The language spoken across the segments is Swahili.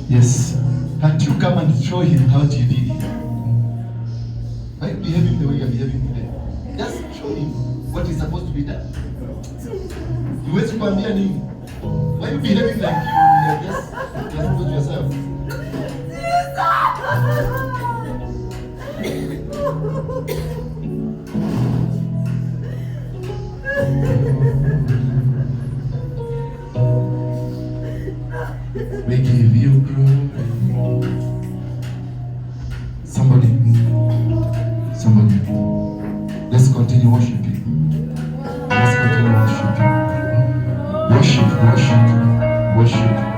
Yes. Can't you come and show him how you did it? Why are you behaving the way you're behaving today? Just show him what is supposed to be done. Huwezi kuambia nini? Why are you behaving like you just put yourself? We give you glory. Somebody. Let's continue worshiping. Let's continue worshiping. Worship. Worship him.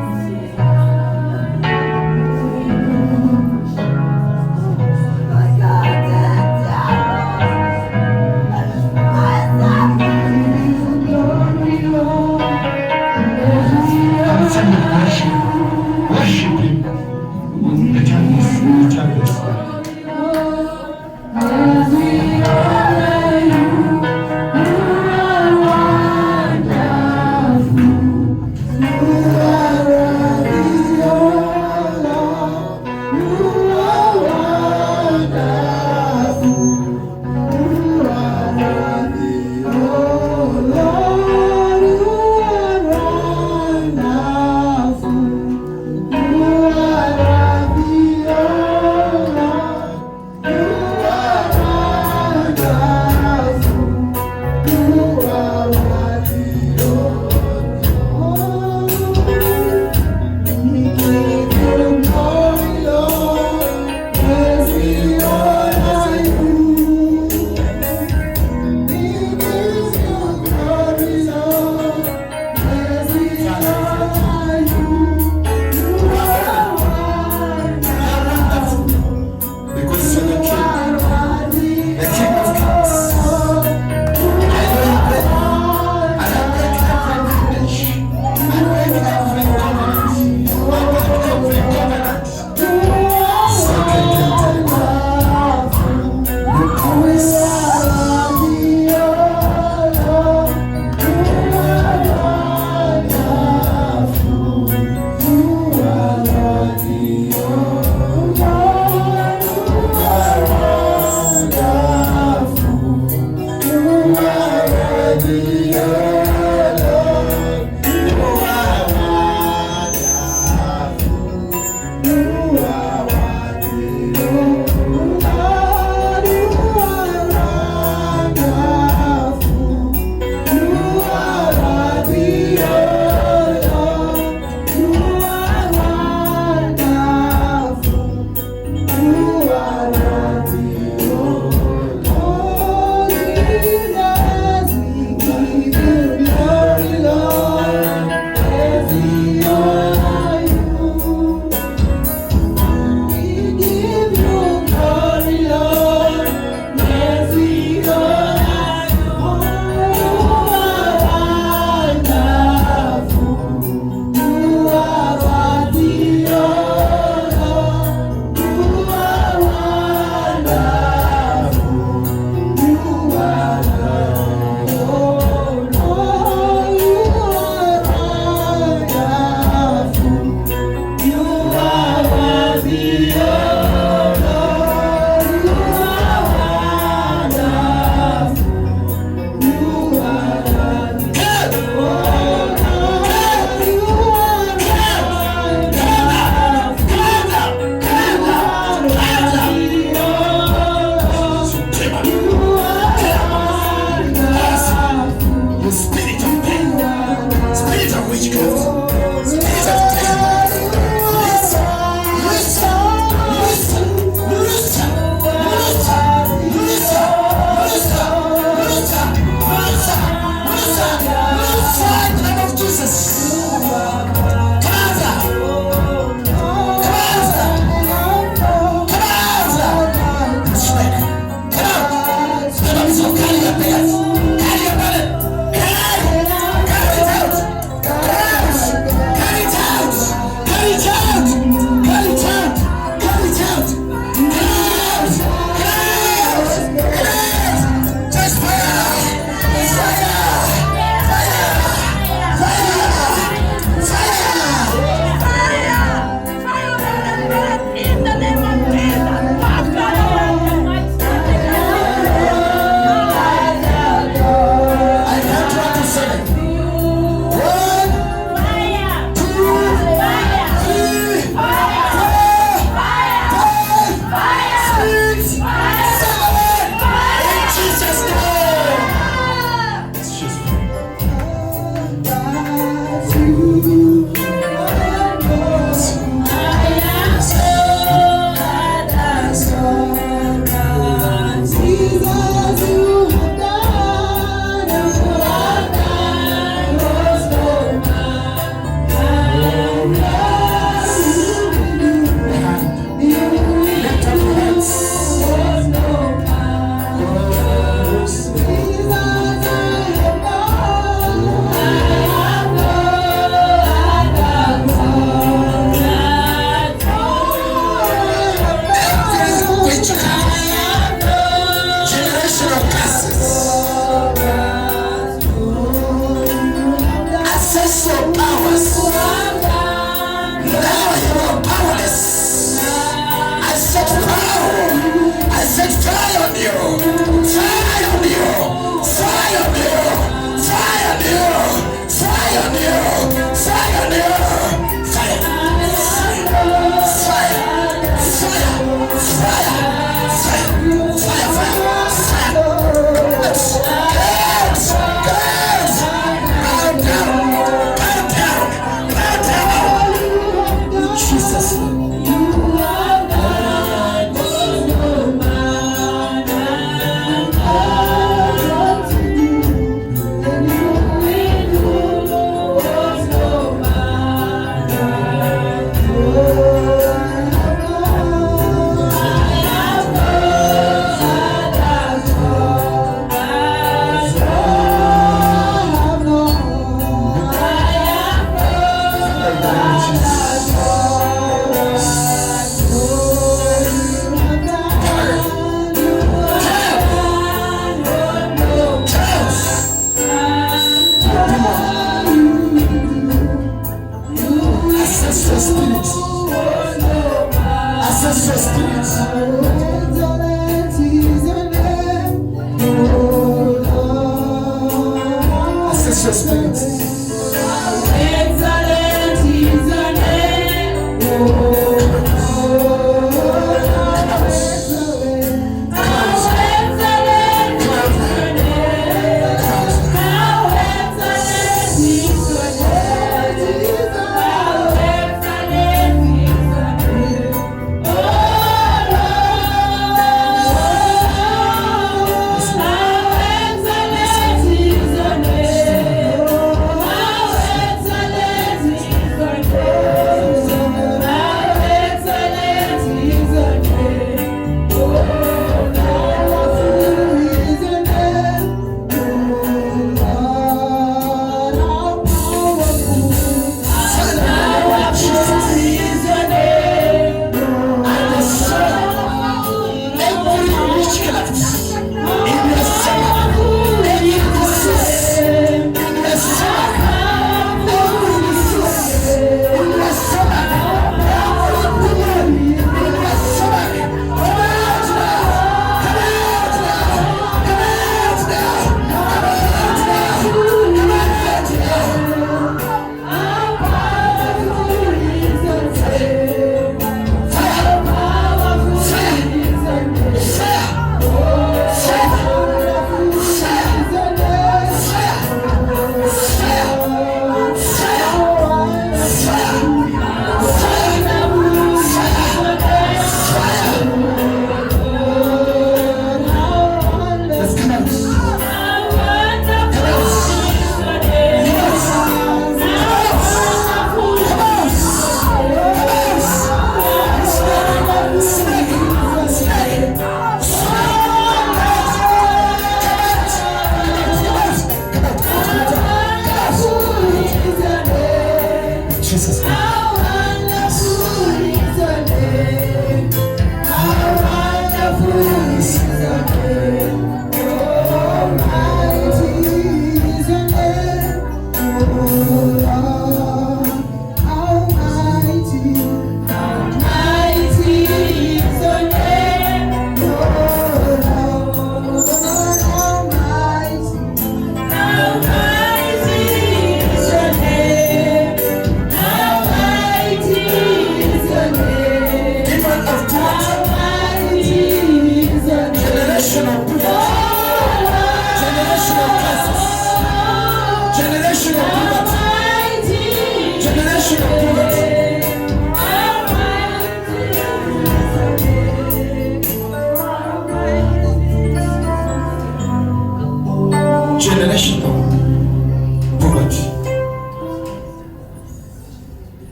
Return this.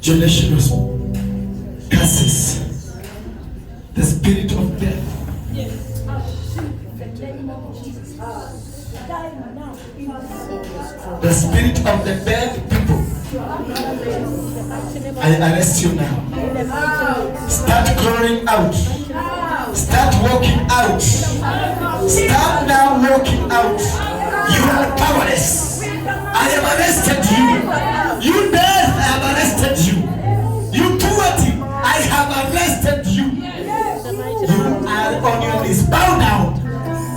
generational curses, the spirit of death. The spirit of the dead people, I arrest you now. Start crawling out. Start walking out. Start now walking out. You are powerless. I have arrested you. You death, I have arrested you. You poverty, I have arrested you. You are on your knees. Bow down.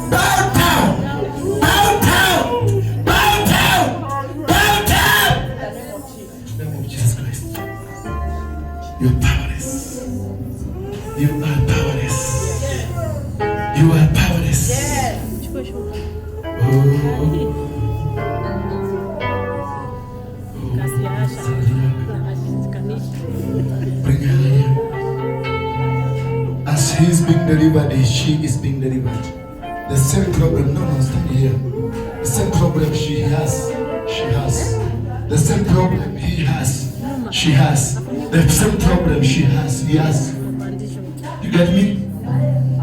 Bow down. Bow down. Bow down. Bow down. In the name of Jesus Christ. You are powerless. You are powerless. You are powerless. As he is being delivered, she is being delivered. The same problem, no, stand here. The same problem she has. The same problem he has. She has. The same problem she has. He has. You get me?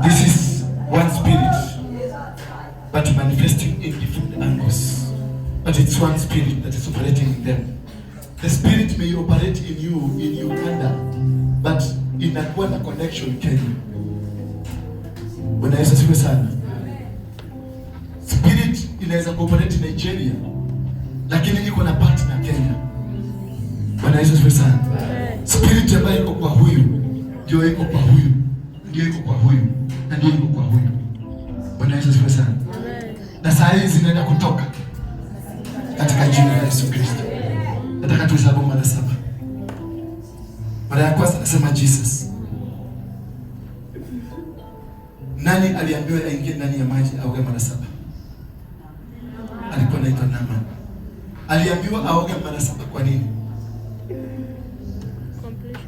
This is one spirit, but manifesting in different angles. But it's one spirit that is operating in them. The spirit may operate in you in Uganda, but inakuwa na connection Kenya. Bwana Yesu asifiwe sana. Spirit inaweza kuoperate Nigeria, lakini iko na partner Kenya. Bwana Yesu asifiwe sana. Spirit ambayo iko kwa huyu ndio iko kwa huyu, ndio iko kwa huyu, na ndio iko kwa huyu. Bwana Yesu asifiwe sana. Na saa hizi zinaenda kutoka katika jina la Yesu Kristo. Nataka tuhesabu mara 7. Mara ya kwanza nasema Jesus. Nani aliambiwa aingie ndani ya maji aoge mara 7? Alikuwa anaitwa Naaman. Aliambiwa aoge mara 7 kwa nini?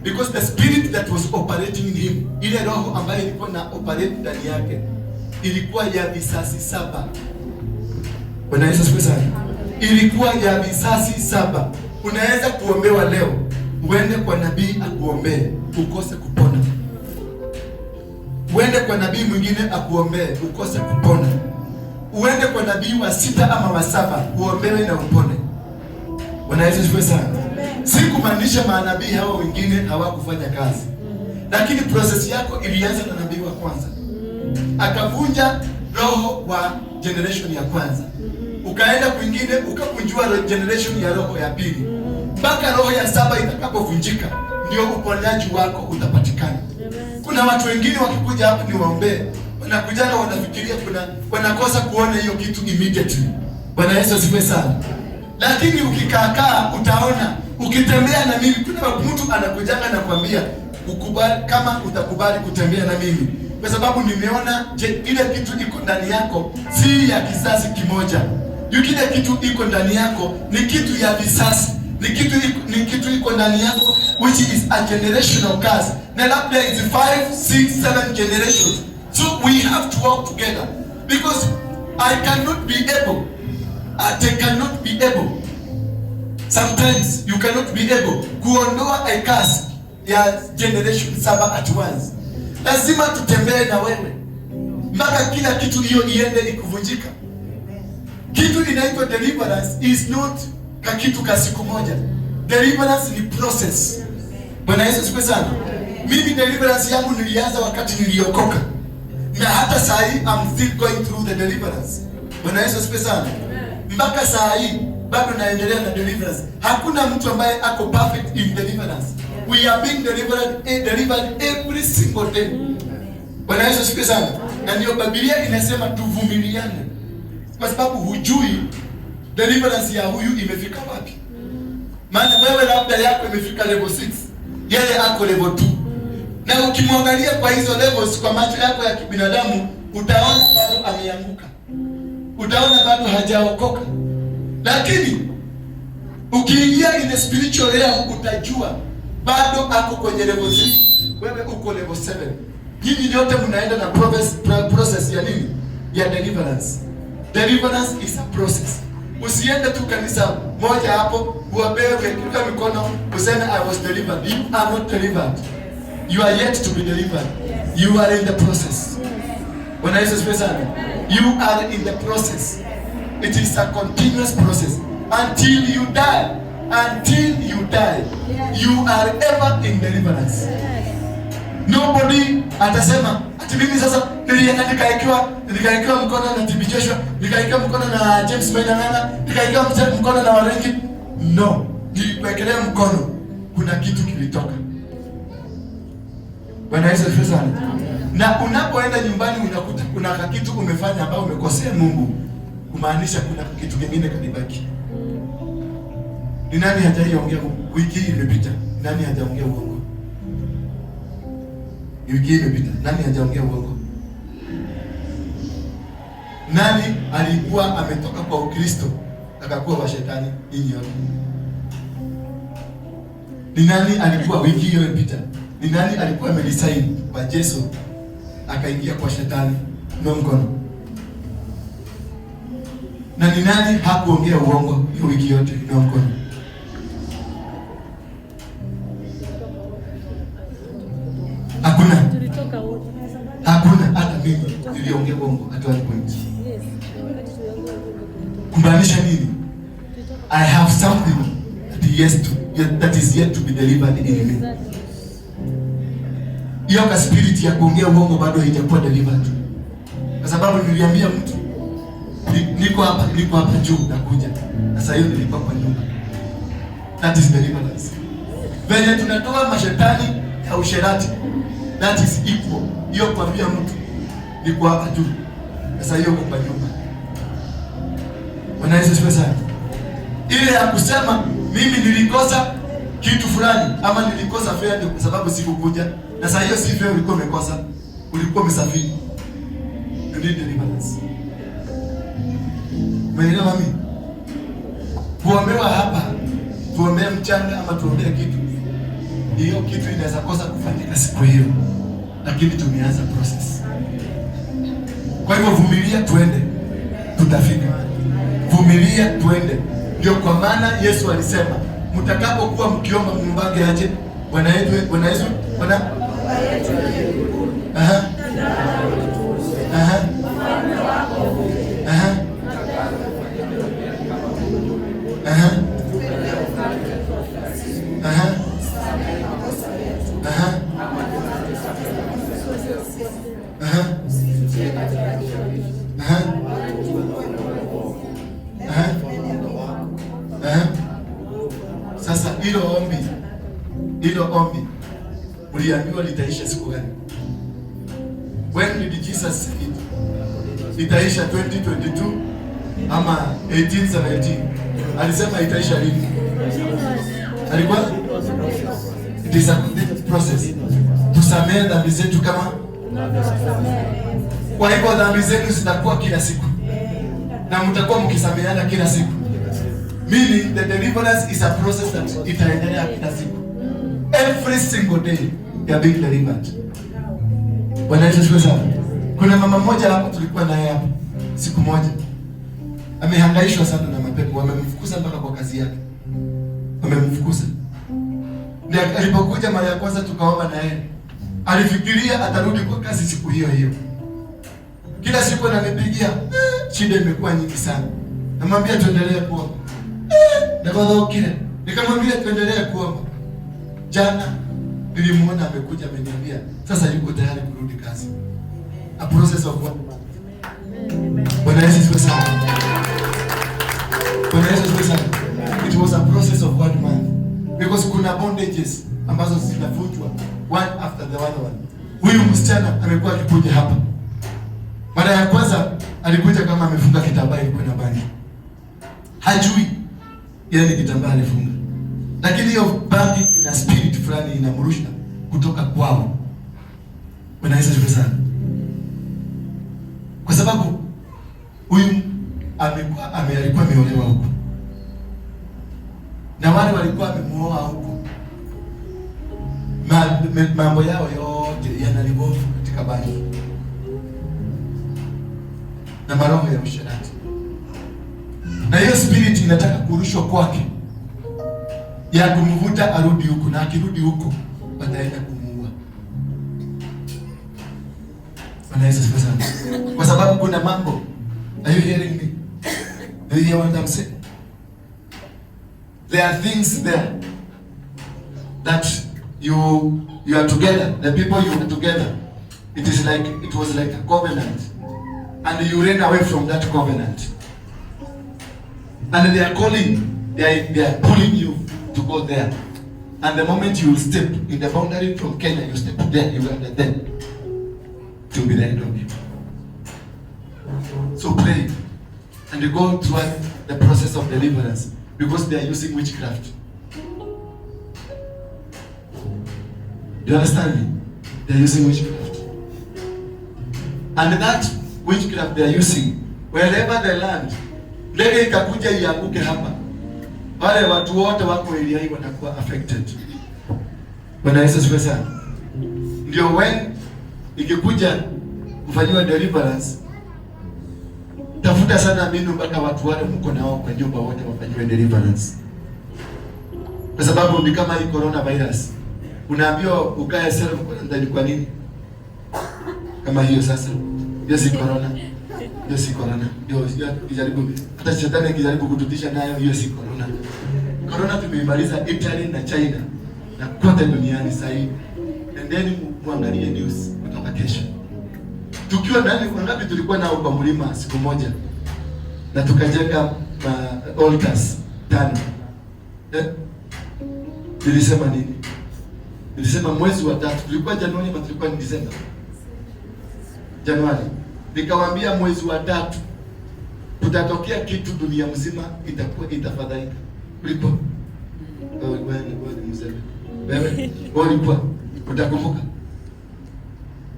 Because the spirit that was operating in him, ile roho ambayo ilikuwa na operate ndani yake, ilikuwa ya visasi 7. Bwana Yesu asifiwe sana. Ilikuwa ya visasi 7. Unaweza kuombewa leo, uende kwa nabii akuombee, ukose kupona. Uende kwa nabii mwingine akuombee, ukose kupona. Uende kwa nabii wa 6 ama wa 7, uombewe na upone. Bwana Yesu asifiwe sana. Si kumaanisha manabii hawa wengine hawakufanya kazi, lakini process yako ilianza na nabii wa kwanza. Akavunja roho wa generation ya kwanza, ukaenda kwingine ukavunjua generation ya roho ya pili, mpaka roho ya 7 itakapovunjika ndio uponyaji wako utapatikana. Kuna watu wengine wakikuja hapa ni waombee, wanakuja na wanafikiria wanakosa kuona hiyo kitu immediately. Bwana Yesu asifiwe sana. Lakini ukikaakaa utaona, ukitembea na mimi, kuna mtu anakujanga na kwambia ukubali, kama utakubali kutembea na mimi, kwa sababu nimeona ile kitu iko ndani yako si ya kizazi kimoja. Kile kitu iko ndani yako ni kitu ya visasi, ni kitu iko ndani yako which is a generational curse. Na labda it's 5, 6, 7 generations. So we have to work together, because I cannot be able, they cannot be able. Sometimes you cannot be able kuondoa a curse ya generation 7 at once. Lazima tutembee na wewe mpaka kila kitu hiyo iende ikuvunjika. Kitu inaitwa deliverance is not kitu ka siku moja. Deliverance ni process. Bwana Yesu asifiwe sana. Mimi deliverance yangu nilianza wakati niliokoka, na hata saa hii I'm still going through the deliverance. Bwana Yesu asifiwe sana. Mpaka saa hii bado naendelea na deliverance. Hakuna mtu ambaye ako perfect in deliverance. We are being delivered every single day. Bwana Yesu asifiwe sana. Na ndio Biblia inasema tuvumiliane, kwa sababu hujui deliverance ya huyu imefika wapi. Maana wewe labda yako imefika level 6, yeye ako level 2. Na ukimwangalia kwa hizo levels kwa macho yako ya kibinadamu, utaona bado ameanguka, utaona bado hajaokoka. Lakini ukiingia in the spiritual realm, utajua bado ako kwenye level 3, wewe uko level 7. Nyinyi nyote mnaenda na process ya nini? Ya deliverance. Deliverance is a process. Usiende tu kanisa moja hapo, uwapewe kwa mikono, useme I was delivered. You are not delivered. You are yet to be delivered. You are in the process. When I say special, you are in the process. It is a continuous process until you die. Until you die, you are ever in deliverance. Nobody atasema ati mimi sasa nilienda nikaikiwa mkono na TB Joshua, nikaikiwa mkono na James Maina, nikaikiwa mkono na Warengi. No, nilikuwekelea mkono, kuna kitu kilitoka. Bwana Yesu asifiwe. Na unapoenda nyumbani unakuta kuna kitu umefanya ambao umekosea Mungu, kumaanisha kuna kitu kingine kanibaki. Ni nani hajaongea wiki hii imepita? Nani hajaongea uongo? Wiki hii imepita. Nani hajaongea uongo? Nani alikuwa ametoka kwa Ukristo akakuwa wa shetani nyinyi yote? Ni nani alikuwa wiki hiyo imepita? Ni nani alikuwa amelisaini kwa Yesu akaingia kwa shetani? Ndio mkono. Na ni nani hakuongea uongo hiyo wiki yote? Ndio mkono. Hakuna hata mimi niliongea uongo at one point. Kumaanisha nini? I have something that is yet to be delivered in me. Hiyo ka spirit ya kuongea uongo bado haijakuwa delivered. Kwa sababu niliambia mtu niko hapa juu nakuja. Sasa hiyo nilikuwa kwa nyumba. That is deliverance. Venye tunatoa mashetani ya usherati, that is equal. Hiyo kuambia mtu niko hapa juu. Sasa hiyo kwa nyumba. Bwana Yesu asifiwe sana. Ile ya kusema mimi nilikosa kitu fulani ama nilikosa fare kwa sababu sikukuja. Na sasa hiyo si fare ulikuwa umekosa. Ulikuwa umesafiri. You need deliverance. Umeelewa mimi? Kuombewa hapa, tuombee mchanga ama tuombee kitu. Hiyo kitu inaweza kosa kufanyika siku hiyo. Lakini tumeanza process. Kwa hivyo vumilia tuende. Tutafika. Vumilia tuende. Ndio kwa maana Yesu alisema, mtakapokuwa mkiomba mumbange aje Bwana Yesu, Bwana Yesu, Bwana yetu. Aha. Aha. Aha. Aha. Aha. Aha. Aha. Aha. Sasa hilo ombi uliambiwa litaisha siku gani? When did Jesus say it? Itaisha 2022 ama 1817? Alisema itaisha lini? Alikuwa it is a process. Tusamehe dhambi zetu kama kwa hivyo dhambi zetu zitakuwa kila siku. Na mtakuwa mkisameheana kila siku. Meaning the deliverance is a process that itaendelea kila siku. Every single day you are being delivered. Bwana Yesu asifiwe sana. Kuna mama mmoja hapo tulikuwa naye hapo siku moja. Amehangaishwa sana na mapepo, wamemfukuza mpaka kwa kazi yake. Wamemfukuza. Ndio alipokuja mara ya kwanza tukaomba naye. Alifikiria atarudi kwa kazi siku hiyo hiyo. Kila siku ananipigia, shida imekuwa nyingi sana. Namwambia tuendelee kuomba. Kile. Nikamwambia tuendelee kuomba. Jana nilimuona amekuja ameniambia sasa yuko tayari kurudi kazi. A process of what? Bwana Yesu asifiwe sana. Bwana Yesu asifiwe sana. It was a process of 1 month. Because kuna bondages ambazo zinavunjwa one after the other one. Huyu msichana amekuwa akikuja hapa. Mara ya kwanza alikuja kama amefunga kitambaa ilikuwa na bangi. Hajui yeye kitambaa alifunga. Lakini hiyo bangi ina spirit fulani inamrusha kutoka kwao. Bwana Yesu asifiwe sana. Kwa sababu huyu alikuwa ameolewa huko. Na wale walikuwa wamemuoa huko. Mambo yao yote yanalivovu katika bangi. Na maroho ya usherati. na hiyo spirit inataka kurushwa kwake ya kumvuta arudi huko, na akirudi huko wataenda kumuua. Wanaweza sana, kwa sababu kuna mambo. Are you hearing me? Do you hear what I'm saying? There are things there that you are together, the people you are together, it was like a covenant, and you ran away from that covenant, and they are calling, they are pulling you to go there, and the moment you step in the boundary from Kenya, you step there, you are there to be the end of you. So pray and go through the process of deliverance, because they are using witchcraft. Do you understand me? They are using witchcraft, and that witchcraft they are using wherever they land. Ndege ikakuja ianguke hapa, wale watu wote wako area hii watakuwa affected. Bwana Yesu asifiwe sana. Ndio when ikikuja kufanywa deliverance, tafuta sana mbinu mpaka watu wale mko nao kwa nyumba wote wafanywe deliverance, kwa sababu ni kama hii coronavirus. Unaambiwa ukae self quarantine. Kwa nini? Kama hiyo sasa, hiyo si corona, hiyo si corona, hiyo kijaribu, hata shetani akijaribu kututisha nayo, hiyo si corona. Corona tumeimaliza Italy na China na kote duniani sasa hivi. Endeni muangalie news kutoka kesho. Tukiwa ndani, wangapi tulikuwa nao kwa mlima siku moja na tukajenga altars 5. Nilisema nini? Nilisema mwezi wa 3, tulikuwa Januari ama tulikuwa ni Disemba? Januari. Nikawaambia mwezi wa 3 kutatokea kitu dunia mzima itakuwa itafadhaika. Ulipo? Wewe mzee. Wewe ulikuwa utakumbuka?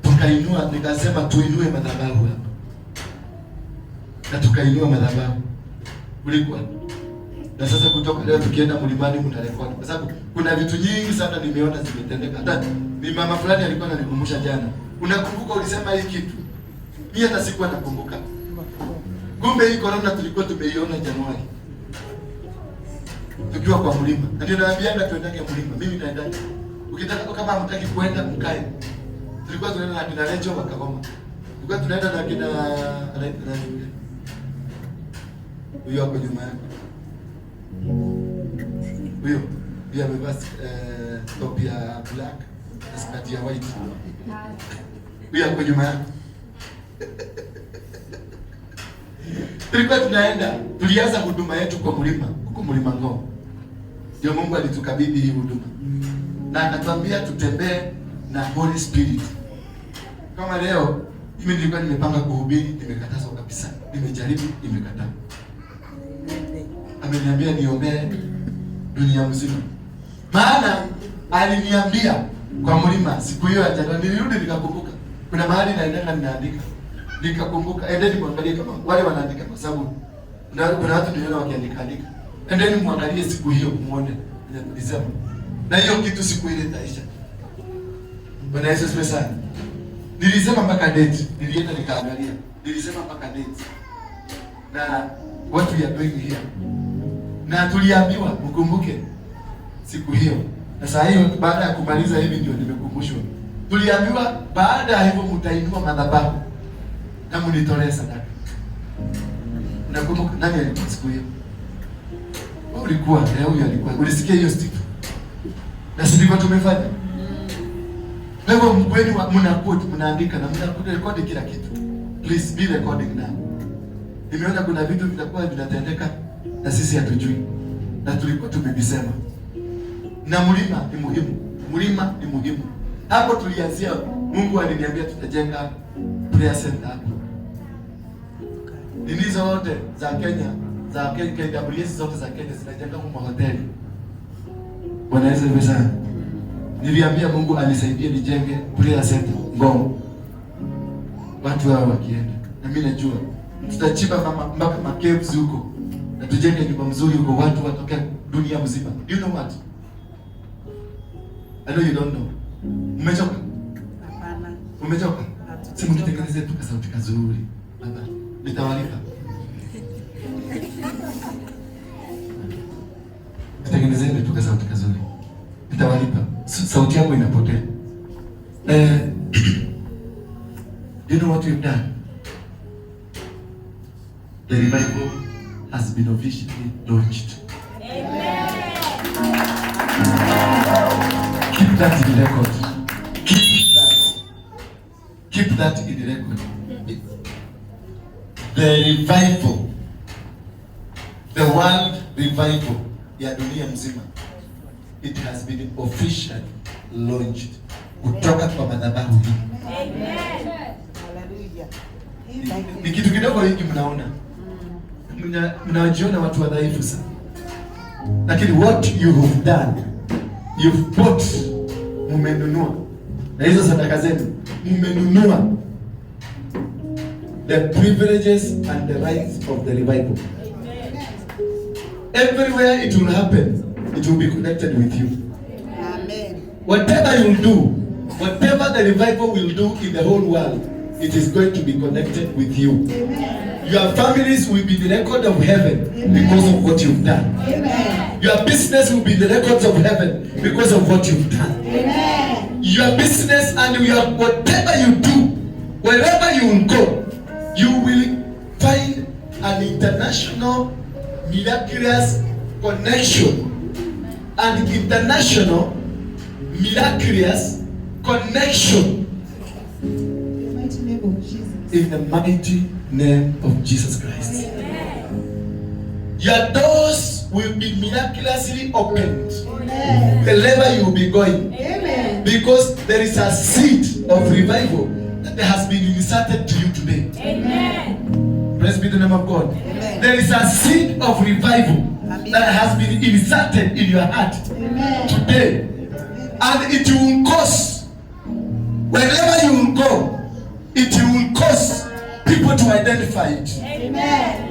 Tukainua, nikasema tuinue madhabahu hapa. Na tukainua madhabahu. Ulikuwa? Na sasa kutoka leo tukienda mlimani mtarekodi, kwa sababu kuna vitu nyingi sana nimeona zimetendeka. Hata ni mama fulani alikuwa ananikumbusha jana. Unakumbuka ulisema hii kitu? Mimi hata sikuwa nakumbuka. Kumbe hii corona tulikuwa tumeiona Januari. Tukiwa kwa mlima. Na ndio naambianga tuendage mlima. Mimi naenda. Ukitaka, kama hamtaki kwenda mkae. Tulikuwa tunaenda na kina Lecho wakagoma. Tulikuwa tunaenda na kina huyo hapo nyuma yako. Huyo amevaa top ya black na skirt ya white. Huyo hapo nyuma yako. Tulikuwa tunaenda, tulianza huduma yetu kwa mlima, huko mlima Ngong. Ndio Mungu alitukabidhi hii huduma. Na akatuambia tutembee na Holy Spirit. Kama leo mimi nilikuwa nimepanga kuhubiri, nimekatazwa kabisa. Nimejaribu, nimekataa. Ameniambia niombee dunia mzima. Maana aliniambia kwa mlima siku hiyo ya Januari, nilirudi nikakumbuka. Kuna mahali naenda ninaandika. Nikakumbuka, endeni muangalie kama wale wanaandika, kwa sababu kuna watu niliona wakiandika. Endeni muangalie siku hiyo muone nilisema. Na hiyo kitu siku ile itaisha. Bwana Yesu asifiwe sana. Nilisema mpaka date, nilienda nikaangalia. Nilisema mpaka date. Na what we are doing here. Na tuliambiwa mkumbuke siku hiyo. Na saa hiyo baada ya kumaliza hivi ndio nimekumbushwa. Tuliambiwa baada ya hivyo mtainua madhabahu na mnitolee sadaka. Nakumbuka nani alikuwa siku hiyo? Ulikuwa, huyo alikuwa. Ulisikia hiyo stick? Na sisi ndivyo tumefanya. Leo mkweli mnaandika na mnarekodi kila kitu. Please be recording now. Nimeona kuna vitu vitakuwa vinatendeka na sisi hatujui. Na tulikuwa tumevisema. Na mlima ni muhimu. Mlima ni muhimu. Hapo tulianzia, Mungu aliniambia tutajenga prayer center hapo. Dini zote za Kenya, za KWS zote za Kenya zinajenga kwa hoteli. Bwana Yesu asifiwe sana. Niliambia Mungu anisaidie nijenge prayer center Ngong. Watu hao wakienda. Na mimi najua tutachimba mpaka macaves huko. Na tujenge nyumba mzuri huko, watu watokea dunia mzima. Do you know what? I know you don't know. Umechoka? Hapana. Umechoka? Simu kitengeneze tu kasauti kazuri. Baba, nitawalipa. sauti yako inapotea. You know what we've done? The revival has been officially launched. Amen. Keep that in the record. Keep that in the record. The revival, the world revival ya dunia mzima, it has been officially launched kutoka kwa madhabahu hii. Amen. Hallelujah. Ni kitu kidogo hiki mnaona. Mnajiona watu wadhaifu sana. Lakini what you have done, you've bought, mumenunua. Na hizo sadaka zenu, mumenunua the privileges and the rights of the revival. Everywhere it will happen, it will be connected with you. Amen. Whatever you do, whatever the revival will do in the whole world, it is going to be connected with you. Amen. Your families will be the record of heaven. Amen. Because of what you've done. Amen. Your business will be the records of heaven because of what you've done. Amen. Your business and your whatever you do, wherever you will go, you will find an international miraculous connection and international miraculous connection in the mighty name of Jesus Christ. Amen. Your doors will be miraculously opened. Amen. Wherever you will be going. Amen. Because there is a seed of revival that has been inserted to you today. Amen. Praise be the name of God. Amen. There is a seed of revival. Amen. That has been inserted in your heart. Amen. Today. Amen. And it will cause, wherever you will go, it will cause people to identify it. Amen.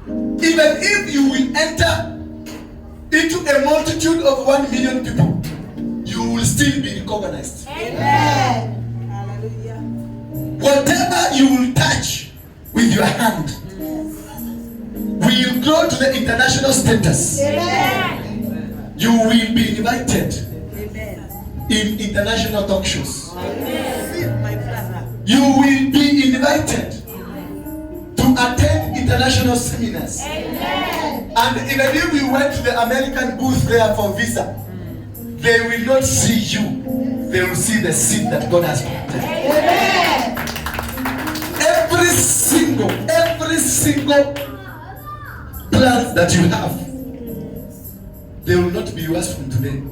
Even if you will enter into a multitude of 1 million people, you will still be recognized. Amen. Hallelujah. Whatever you will touch with your hand will grow to the international status. Amen. You will be invited. Amen. In international talk shows. Amen. You will be invited to attend international seminars. Amen. And even if you went to the American booth there for visa, they will not see you. They will see the seed that God has planted. Amen. Every single plant that you have, they will not be yours from today.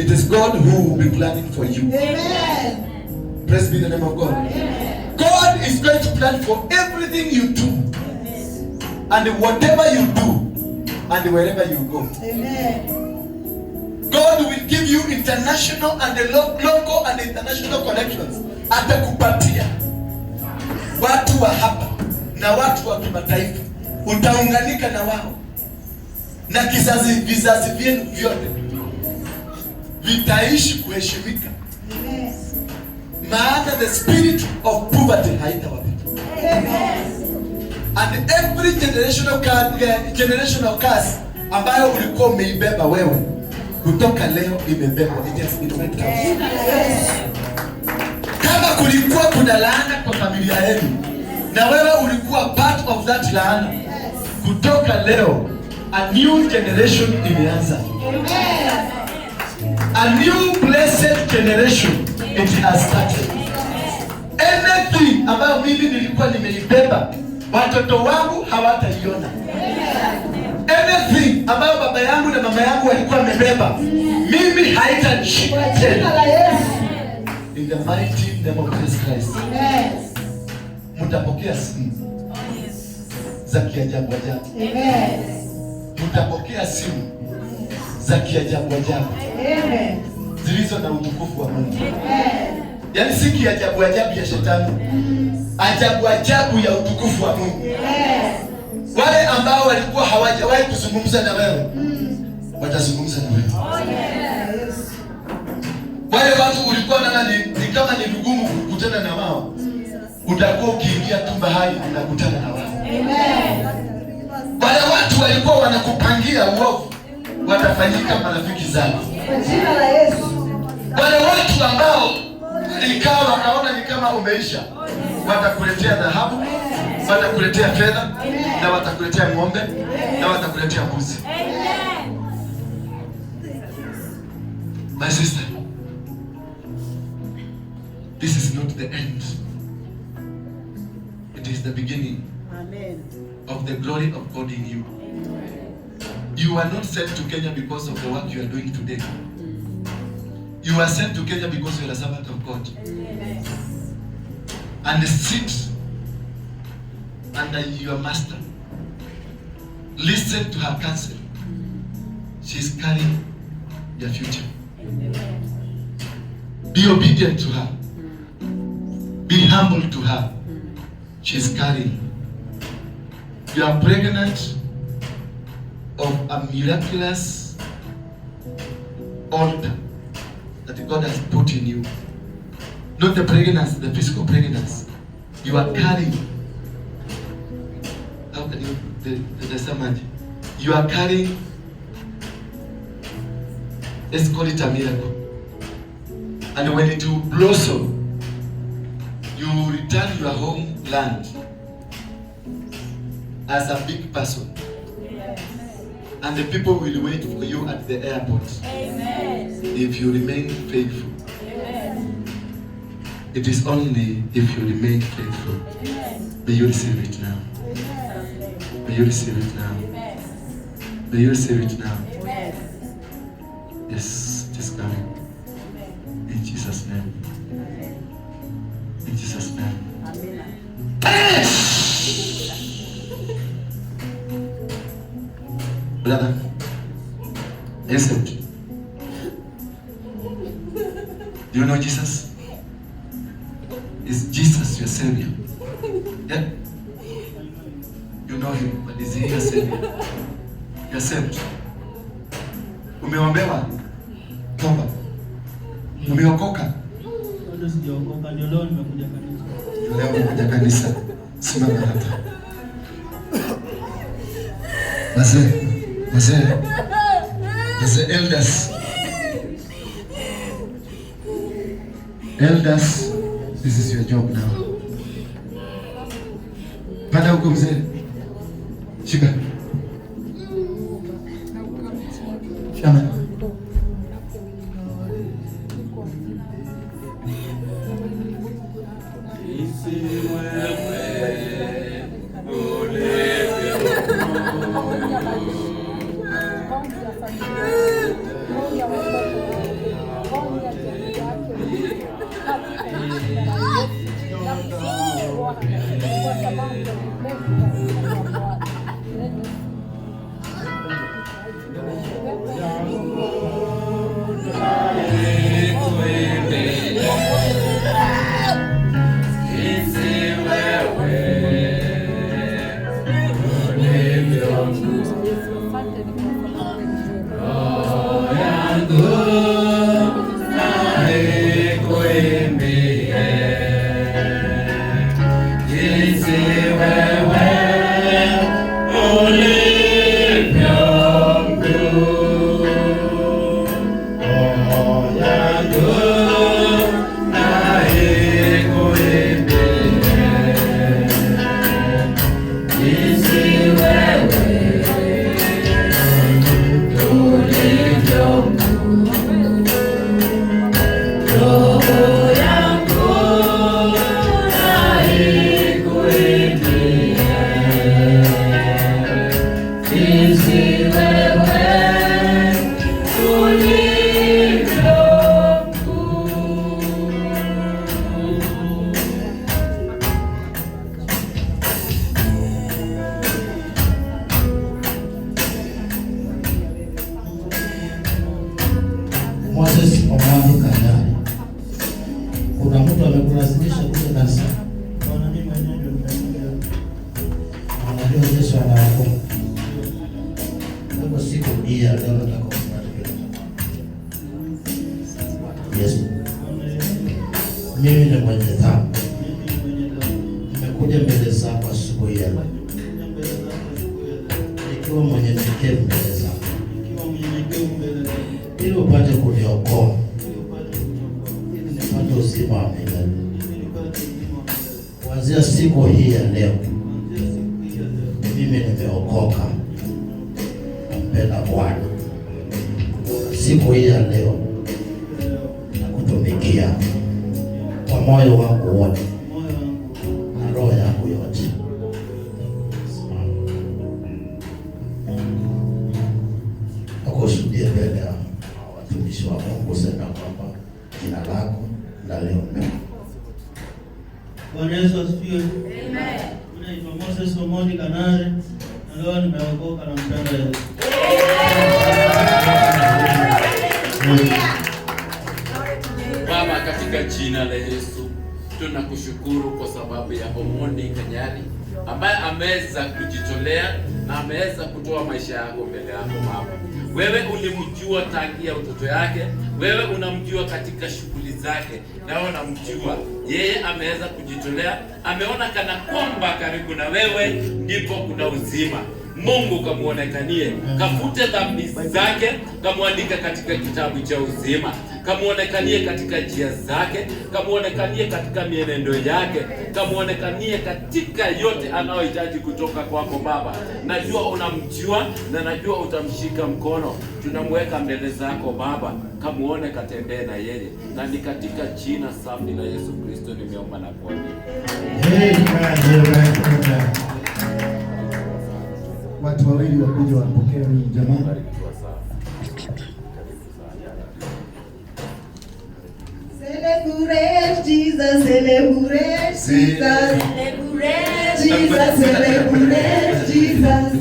It is God who will be planning for you. Amen. Praise be the name of God. Amen. God is going to plan for everything you do. Amen. And whatever you do, and wherever you go. Amen. God will give you international and the local and international connections. Atakupatia watu wa hapa na watu wa kimataifa. Utaunganika na wao. Na vizazi vyenu vyote vitaishi kuheshimika. Maana the spirit of poverty haitawapita. And every generational curse ambayo ulikuwa umeibeba wewe, kutoka leo imebeba. It has been wiped out. Kama kulikuwa kuna laana kwa familia yenu, na wewe ulikuwa part of that laana, kutoka leo a new generation imeanza. A new blessed generation, it has started. Anything ambayo mimi nilikuwa nimeibeba, watoto wangu hawataiona. Anything ambayo baba yangu na mama yangu walikuwa wamebeba, mimi haitanishika tena. In the mighty name of Jesus Christ. Mtapokea simu za kiajabu ajabu. Mtapokea simu za kiajabu ajabu. Zilizo na utukufu wa Mungu. Yaani si kiajabu ajabu ya shetani. Ajabu ajabu ya utukufu wa Mungu. Wale ambao walikuwa hawajawahi kuzungumza na wewe, watazungumza na wewe. Wale watu ulikuwa na ni kama ni vigumu kukutana na wao, utakuwa ukiingia tu bahari unakutana na wao. Wale watu walikuwa wanakupangia uovu, watafanyika marafiki zako. Kwa jina la Yesu. Wale watu ambao ikawa wakaona ni kama umeisha, watakuletea dhahabu, watakuletea fedha, na watakuletea ng'ombe, na watakuletea mbuzi. My sister, this is not the end. It is the beginning. Amen. Of the glory of God in you. You are not sent to Kenya because of the work you are doing today. You are sent to Kenya because you are a servant of God. Amen. And sit under your master. Listen to her counsel. She's carrying your future. Amen. Be obedient to her. Be humble to her. She's carrying. You are pregnant of a miraculous altar that God has put in you. Not the pregnancy, the physical pregnancy. You are carrying. How can you the summary? You are carrying. Let's call it a miracle. And when it will blossom, you will return your homeland as a big person. Yes. And the people will wait for you at the airport. Amen. If you remain faithful. Amen. It is only if you remain faithful. Amen. May you receive it now. Amen. May you receive it now. Amen. May you receive it now. Amen. Yes, it is coming. Amen. In Jesus' name. Amen. In Jesus' name. Amen. Brother, listen. Do you know Jesus? Is Jesus your Savior? Yeah? You know him, but is he your Savior? You're saved. Umeombewa? Toba. Umeokoka? Bado sijaokoka, ndio leo nimekuja kanisa. Leo nimekuja kanisa. Simama hapa. Wazee elders, this is your job now. Panda huko mzee. Shika. Shama. Kuna mtu amekulazimisha kuja kanisa. Bwana mimi mwenyewe ndio nimekuja. Anajua Yesu anaokoa. Mungu siku hii leo nataka kufuatilia. Yesu. Mimi ni mwenye dhambi. Nimekuja mbele zako asubuhi ya leo. Nikiwa mwenyenyekevu mbele zako. ili upate kuniokoa, ili nipate uzima wa milele. Kuanzia siku hii ya leo, mimi nimeokoka, nampenda Bwana. Siku hii ya leo nakutumikia kwa moyo wangu wote na roho yangu yote. Nakushuhudia mbele ya watumishi wa Mungu sema kwamba jina lako la leo. Bwana Yesu asifiwe. Amen. Naitwa Moses Omodi Kanare na leo nimeokoka na mpenda Yesu. Baba, katika jina la Yesu tunakushukuru kwa sababu ya Omodi Kanyari ambaye ameweza kujitolea na ameweza kutoa maisha yako mbele yako Baba. Wewe ulimjua tangia utoto yake, wewe unamjua katika shughuli zake, na wewe unamjua yeye ameweza kujitolea, ameona kana kwamba karibu na wewe ndipo kuna uzima. Mungu kamuonekanie, kafute dhambi zake, kamuandika katika kitabu cha uzima, kamuonekanie katika njia zake, kamuonekanie katika mienendo yake, kamuonekanie katika yote anayohitaji kutoka kwako Baba. Najua unamjua na najua utamshika mkono. Tunamweka mbele zako Baba, kamuone, katembee na yeye, na ni katika jina safi la Yesu Kristo nimeomba na kuamini. Watu wawili wakuja wapokea huyu jamaa. Celebrate Jesus, celebrate Jesus, celebrate Jesus, celebrate Jesus.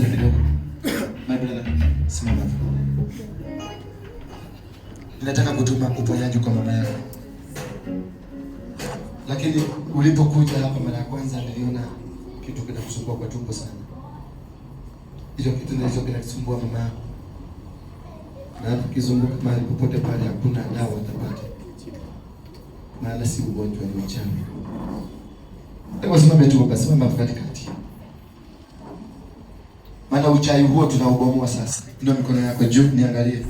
My brother, simama. Ninataka kutuma uponyaji kwa mama yako. Lakini ulipokuja hapa mara ya kwanza niliona kitu kinakusumbua kwa tumbo sana. Hicho kitu ndicho kinasumbua mama yako. Na ukizunguka mahali popote pale hakuna dawa utapata. Maana si ugonjwa, ni uchawi. Hebu simama tu basi, simama katikati. Maana uchawi huo tunaubomoa sasa. Ndio mikono yako juu, niangalie.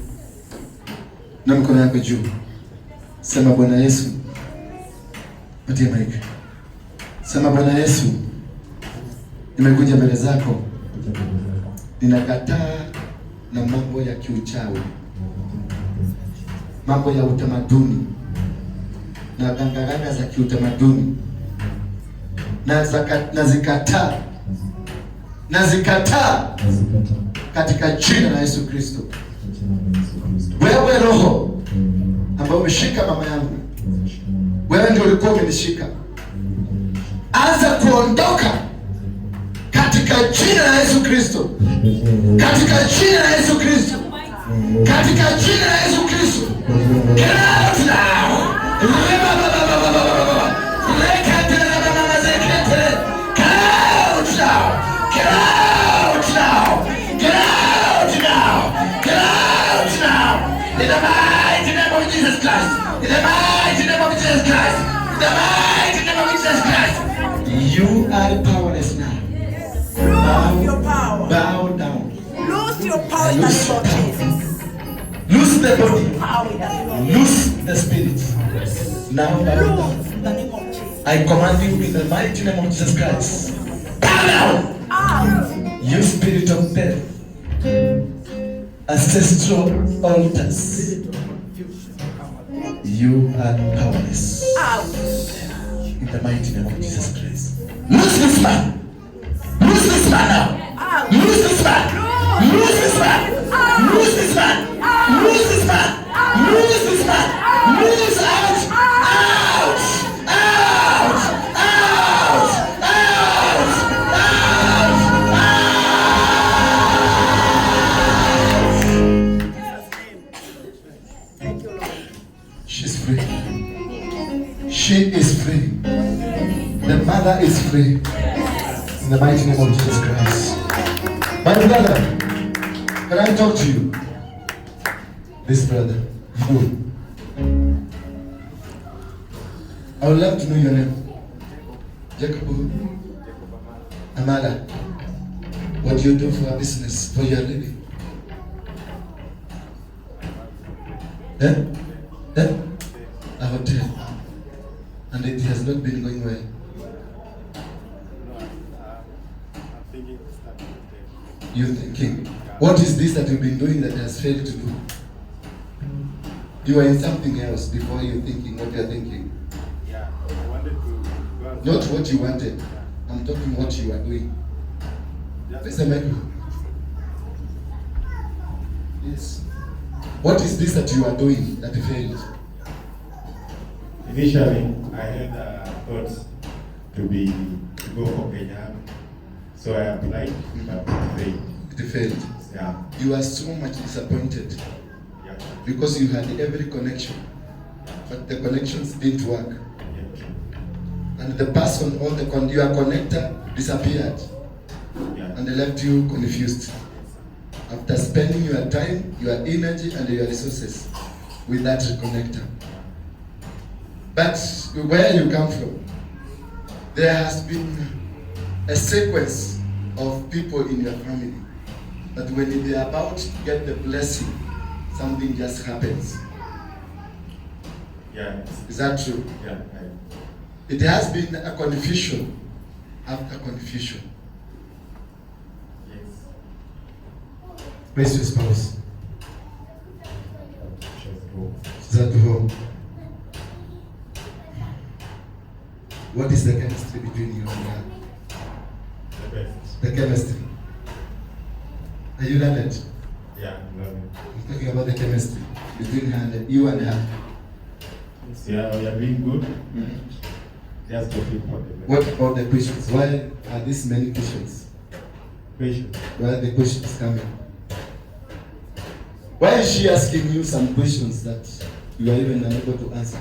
Ndio mikono yako juu. Sema Bwana Yesu. Patia mic. Sema Bwana Yesu. Nimekuja mbele zako. Ninakataa na mambo ya kiuchawi, mambo ya utamaduni na gangaganga za kiutamaduni, nazikataa katika jina la Yesu Kristo. Wewe roho ambaye umeshika mama yangu, wewe ndio ulikuwa umenishika, anza kuondoka katika jina la Yesu Kristo, katika jina la Yesu Kristo, katika jina la Yesu Kristo. Get out now. Get out now. Get out now. Get out now. Get out now. In the mighty name of Jesus Christ. In the mighty name of Jesus Christ. In the mighty name of Jesus Christ. You are powerless now. Lose your power. Bow down. Lose your power in the name of Jesus. Lose the body. Power in the name of Lose the spirit. Now bow down. Lose in the name of Jesus. I command you in the mighty name of Jesus Christ. Bow down. Out. You spirit of death. Ancestral altars. You are powerless. Out. In the mighty name of Jesus Christ. Lose this man. Lose this man now. Lose this man. Lose this man. Lose this man. Lose this man. Lose this man. Lose out. Out. Out. Out. Out. Thank you, Lord. She's free. She is free. The mother is free. In the mighty name of Jesus Christ. My brother, can I talk to you? This brother, you. I would love to know your name. Jacob Amada. What do you do for a business, for your living? A hotel. And it has not been going well. I'm thinking to start a hotel. You're thinking, what is this that you've been doing that has failed to do? You are in something else before you're thinking what you're thinking. Yeah, I wanted to go and Not what you wanted. I'm talking what you are doing. Where's the microphone? Yes. What is this that you are doing that failed? Initially, I had thoughts to go for Kenya, so I applied, but it failed. It failed. Yeah, You are so much disappointed yeah, because you had every connection, but the connections didn't work. yeah, And the person, your connector disappeared yeah. and they left you confused. After spending your time, your energy, and your resources with that connector. But where you come from, there has been a sequence of people in your family that when they are about to get the blessing, something just happens. Yeah, Is that true? yeah, It has been a confusion after confusion. yes. Where's your spouse? She's cool. Is at home? What is the chemistry between you and her? The best. The chemistry. Are you learned? Yeah, love it. I'm talking about the chemistry between her and you and her. Yeah, we are doing good. Just looking for the best. What about the questions? Why are these many questions? Patience. Why are the questions coming? Why is she asking you some questions that you are even unable to answer?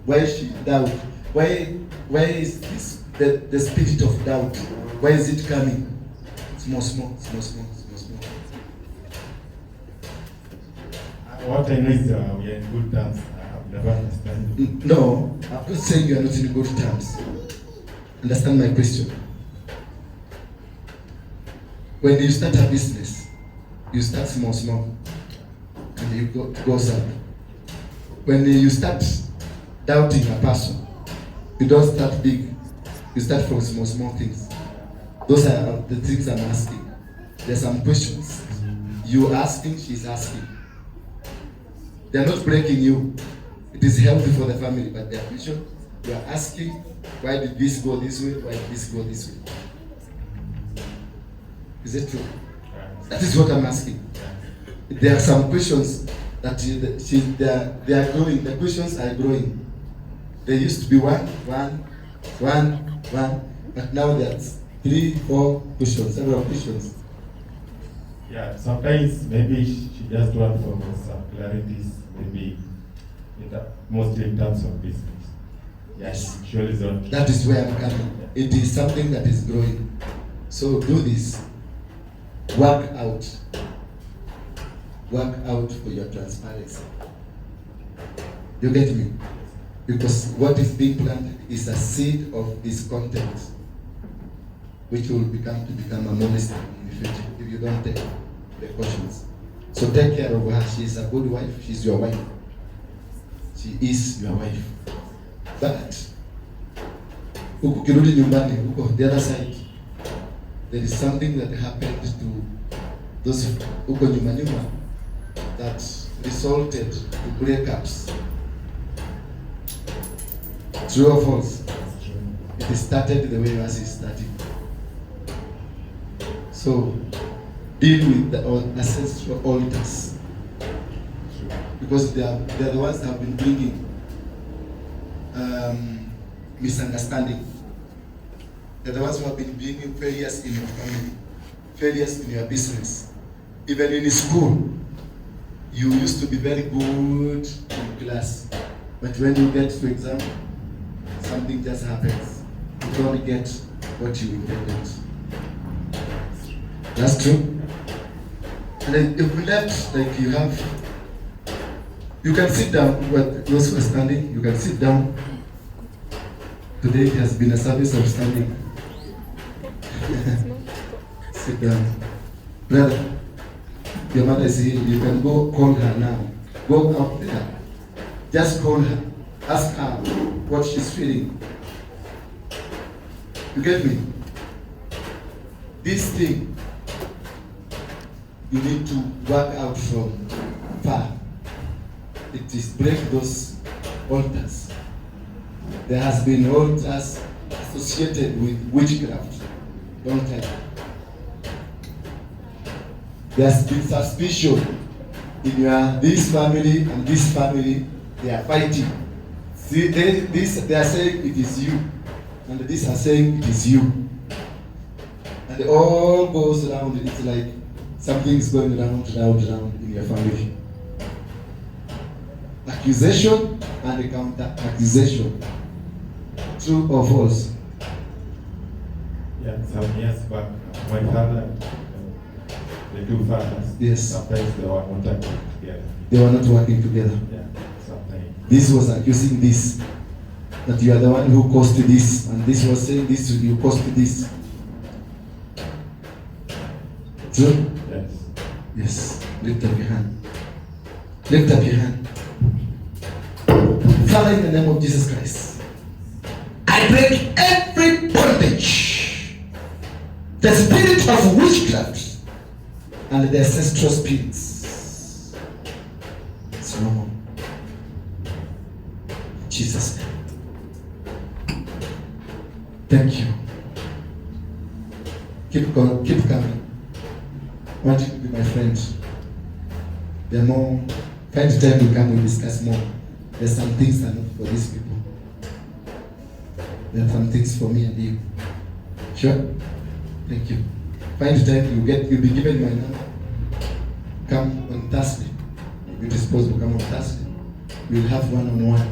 Why is she doubt? Why is this the spirit of doubt? Why is it coming? Small. What I know is we are in good terms. I've never understand. No, I'm not saying you are not in good terms. Understand my question. When you start a business, you start small, and you goes up. When you start doubting a person, you don't start big. You start from small things. Those are the things I'm asking. There's some questions. You asking, she's asking. They are not breaking you. It is healthy for the family, but their question, you are asking, why did this go this way? Why did this go this way? Is it true? That is what I'm asking. There are some questions that they are growing. The questions are growing. They used to be one, but now there's 3, 4 questions, several questions. Yeah, sometimes maybe she just wants for some clarities, maybe mostly in terms of business. Yes, surely is not. That is where I'm coming. It is something that is growing. So do this. Work out for your transparency. You get me? Because what is being planted is a seed of discontent, which will become a monster in the future if you don't take precautions. So take care of her. She is a good wife. She's your wife. She is your wife. But ukirudi nyumbani, the other side, there is something that happened to those uko nyuma that resulted to breakups. True or false? It started the way yours is starting. So deal with the ancestral altars, because they are the ones that have been bringing misunderstanding. They're the ones who have been bringing failures in your family, failures in your business. Even in school, you used to be very good in class, but when you get to exam, something just happens. You don't get what you intended. That's true. And then if we left, like you can sit down. Those who are standing, you can sit down. Today has been a service of standing. Sit down. Brother, Your mother is here. You can go call her now. Go up there. Just call her. Ask her what she's feeling. You get me? This thing, you need to work out from far. It is break those altars. There has been altars associated with witchcraft. Don't tell. There's been suspicion in this family and this family. They are fighting. See, they are saying it is you, and this are saying it is you, and it all goes around. It's like something is going round in your family. Accusation and counter accusation. True or false? Yeah, some years back, my father, the two fathers, yes, sometimes they were not working together. They were not working together. Yeah, sometimes. This was accusing this, that you are the one who caused this, and this was saying this, you caused this. True? Yes. Yes. Lift up your hand. Lift up your hand. Father, in the name of Jesus Christ, I break every bondage, the spirit of witchcraft and the ancestral spirits. It's no more. In Jesus' name. Thank you. Keep coming. I want you to be my friend. There are more. Find time to come and discuss more. There's some things that are not for these people. There are some things for me and you. Sure? Thank you. Find time, you'll be given my number. Come on Thursday. If it is possible, come on Thursday. We'll have one-on-one.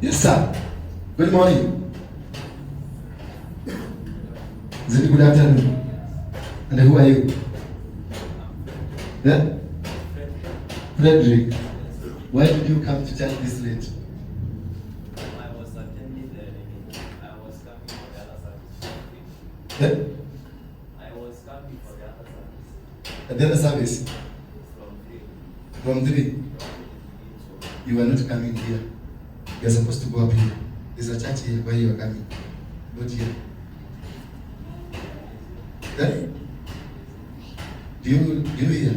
Yes, sir. Good morning. Is it good afternoon? And who are you? Yeah? Frederick. Why did you come to church this late? I was attending I was coming for the other service. Yeah? I was coming for the other service. At the other service? From 3. From 3? You are not coming here. You are supposed to go up here. There's a church here where you are coming. Not here. Yeah? Do you hear?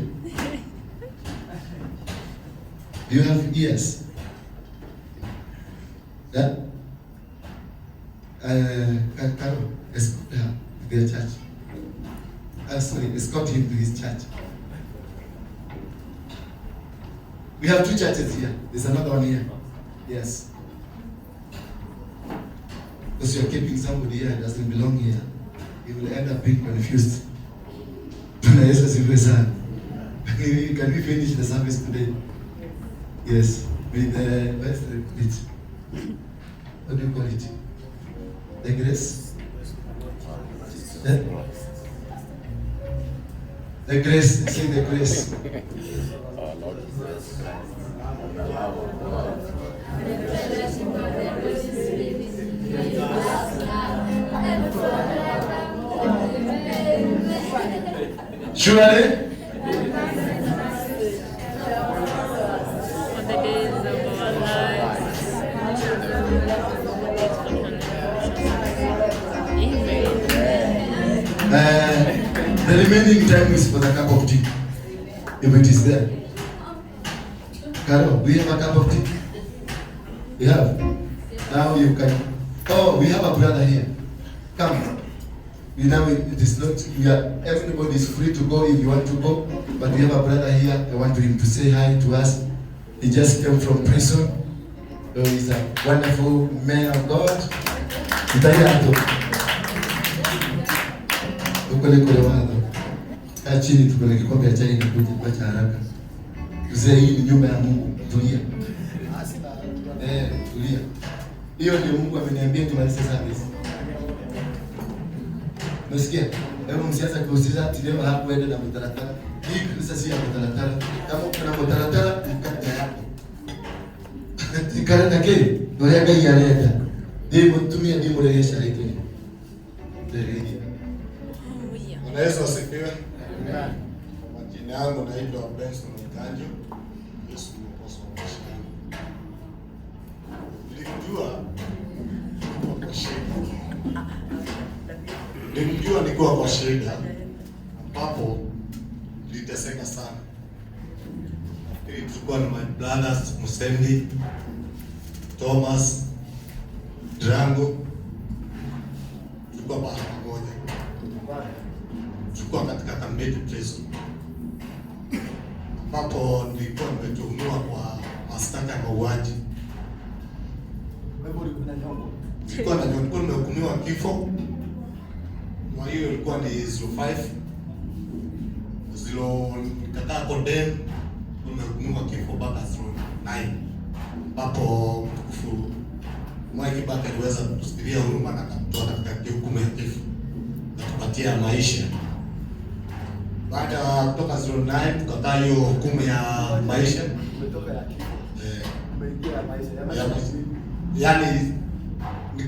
Do you have ears? Yeah? Carol, escort her to their church. Escort him to his church. We have 2 churches here. There's another one here. Yes. Because you're keeping somebody here that doesn't belong here. You will end up being confused. Can we finish the service today? Yes. With the, what's it? What do you call it? The grace? Yeah? The grace. Say the grace. Surely. The remaining time is for the cup of tea, if it is there. Carol, do you have a cup of tea? You have? Now you can. Oh, we have a brother here. Come. You know, it is not. Everybody is free to go if you want to go. But we have a brother here. I want him to say hi to us. He just came from prison. So he's a wonderful man of God. Kule wadha. Kaa chini tukule kikombe cha chai na kuja cha haraka. Mzee, hii ni nyumba ya Mungu. Tulia. Tulia. Hiyo ndio Mungu ameniambia tumalize service. Unasikia? Hebu msianze kuuliza ati leo hakuenda na mtaratara. Hii Kristo si ya mtaratara. Kama kuna mtaratara mkate yako. Tikana nake, ndio gari ya leta. Ndio mtumia ndio mrejesha hiyo. Ndio. Bwana Yesu asifiwe. Amen. Jina yangu naitwa Benson Mkanjo. Yesu ni mwokozi wa maisha yangu. Nilijua nilikuwa kwa shida ambapo niliteseka sana. Nafikiri tulikuwa na my brothers Musendi, Thomas, Drango, tulikuwa pamoja. Tulikuwa katika Kambeti prison ambapo nilikuwa nimetuhumiwa kwa mashtaka ya mauaji. Nilikuwa nimehukumiwa kifo. Kwa hiyo ilikuwa ni 05 nikakaa condemn, nimehukumiwa kifo mpaka 09 ambapo mtukufu Mwai Kibaki aliweza kutusikilia huruma na kutoa katika hukumu ya kifo na kupatia maisha. Baada ya kutoka 09 tukakaa hiyo hukumu ya maisha. Umetoka ya kifo. Umeingia ya maisha. Yaani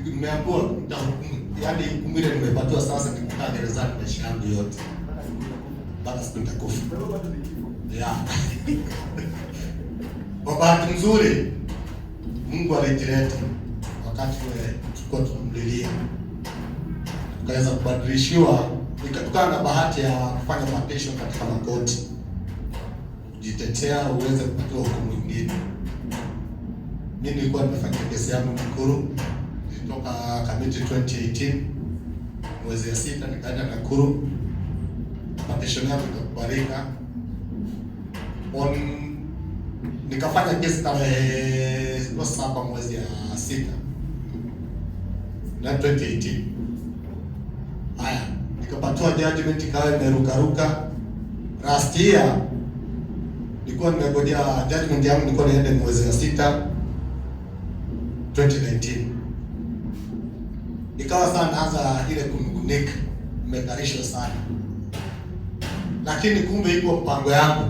nimeambiwa nitahukumu. Yaani hukumu ile nimepatiwa sasa, nikukaa gerezani maisha yangu yote. Mpaka siku nitakufa. Yeah. Kwa bahati nzuri Mungu alijileta wakati ule tulikuwa tunamlilia. Tukaweza kubadilishiwa, nikatokana na bahati ya kufanya petition katika makoti. Jitetea uweze kupatiwa hukumu nyingine. Mimi nilikuwa nimefanya kesi yangu Nakuru. Nilitoka Kamiti 2018 mwezi ya 6 nikaenda Nakuru. Petition yangu ikakubalika. Nikafanya kesi tarehe 7 mwezi ya 6 na 2018. Haya, nikapatiwa judgment ikawa imerukaruka. Last year nilikuwa nimegojea judgment yangu, nilikuwa niende mwezi wa 6 2019. Ikawa sana naanza ile kunigunika, nimekarishwa sana. Lakini kumbe iko mpango yangu.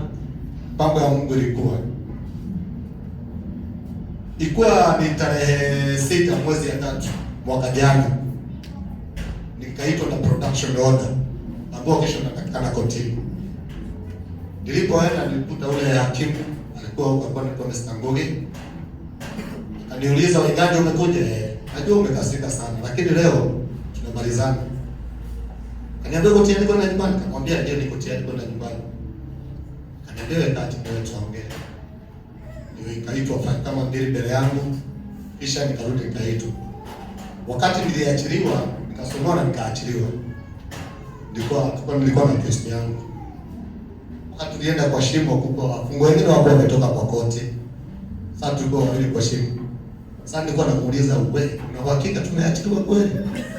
Mpango ya Mungu ilikuwa ni tarehe 6 mwezi ya 3 mwaka jana. Nikaitwa na production order ambao kesho natakikana kotini. Nilipoenda nilikuta ule hakimu alikuwa huko, alikuwa Mr. Ngoge. Akaniuliza, "Waiganje umekuja?" Najua umekasika sana, lakini leo tunamalizana. Kaniambia, "Uko tayari kwenda nyumbani?" Nikamwambia, "Ndio, niko tayari kwenda nyumbani." Kaniambia, "Kati ndio tuongee." Ndio ikaitwa kama mbili mbele yangu, kisha nikarudi nikaitwa. Wakati niliachiliwa, nikasomwa na nikaachiliwa. Nilikuwa na kesi yangu. Wakati tulienda kwa shimo kubwa, wafungwa wengine wako wametoka kwa koti. Sasa tulikuwa wawili kwa shimo. Sasa nilikuwa namuuliza, "Wewe, una uhakika tumeachiliwa kweli?"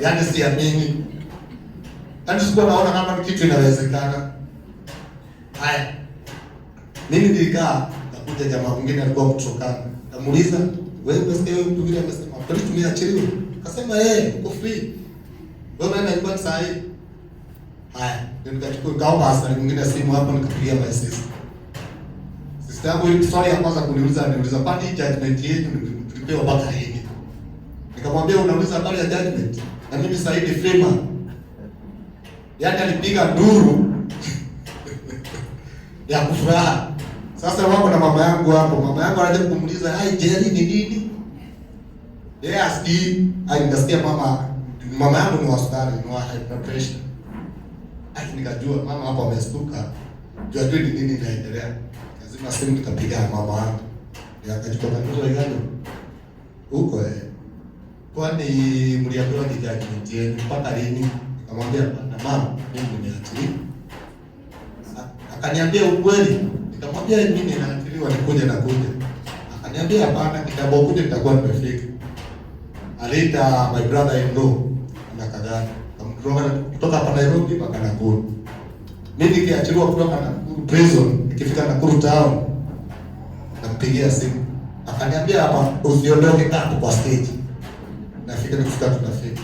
Yaani siamini. Yaani sikuwa naona kama kitu inawezekana. Haya. Mimi nilikaa, nakuja jamaa mwingine alikuwa kutoka. Namuuliza, "Wewe umesikia mtu mwingine amesema, "Kwani tumeachiliwa?" Akasema, "Uko free." Wewe unaenda nyumbani saa hii? Haya, nikachukua kaomba asali mwingine simu hapo, nikapigia my sister. Sister yangu ile swali ya kwanza kuniuliza, "Kwani judgment yenu tulipewa mpaka lini?" Nikamwambia, "Unauliza habari ya judgment? Na mimi sasa hivi free." Yaani alipiga nduru ya kufuraha. Sasa wako na mama yangu hapo. Mama yangu anaje kumuuliza, "Hai Jerry ni nini?" Yeye asikii. Nikasikia mama yangu ni hospitali, ni high pressure. Nikajua mama hapo amestuka. Jua ni nini inaendelea. Lazima simu nikapiga mama yangu. Akachukua kanuni gani? Huko kwani mliambiwa ni judgment yenu mpaka lini? Nikamwambia, "Bwana mama, mimi nimeachiliwa." Akaniambia, "Ukweli?" Nikamwambia, "Mimi naachiliwa, nikuja na kuja." Akaniambia, "Hapana, kitambo kuja nitakuwa nimefika." Aliita my brother in law na Kagani. Kutoka hapa Nairobi mpaka Nakuru. Mimi nikiachiliwa kutoka Nakuru prison, nikifika Nakuru town nampigia simu. Akaniambia, "Hapa usiondoke hapo kwa stage." Nikifika tunafika.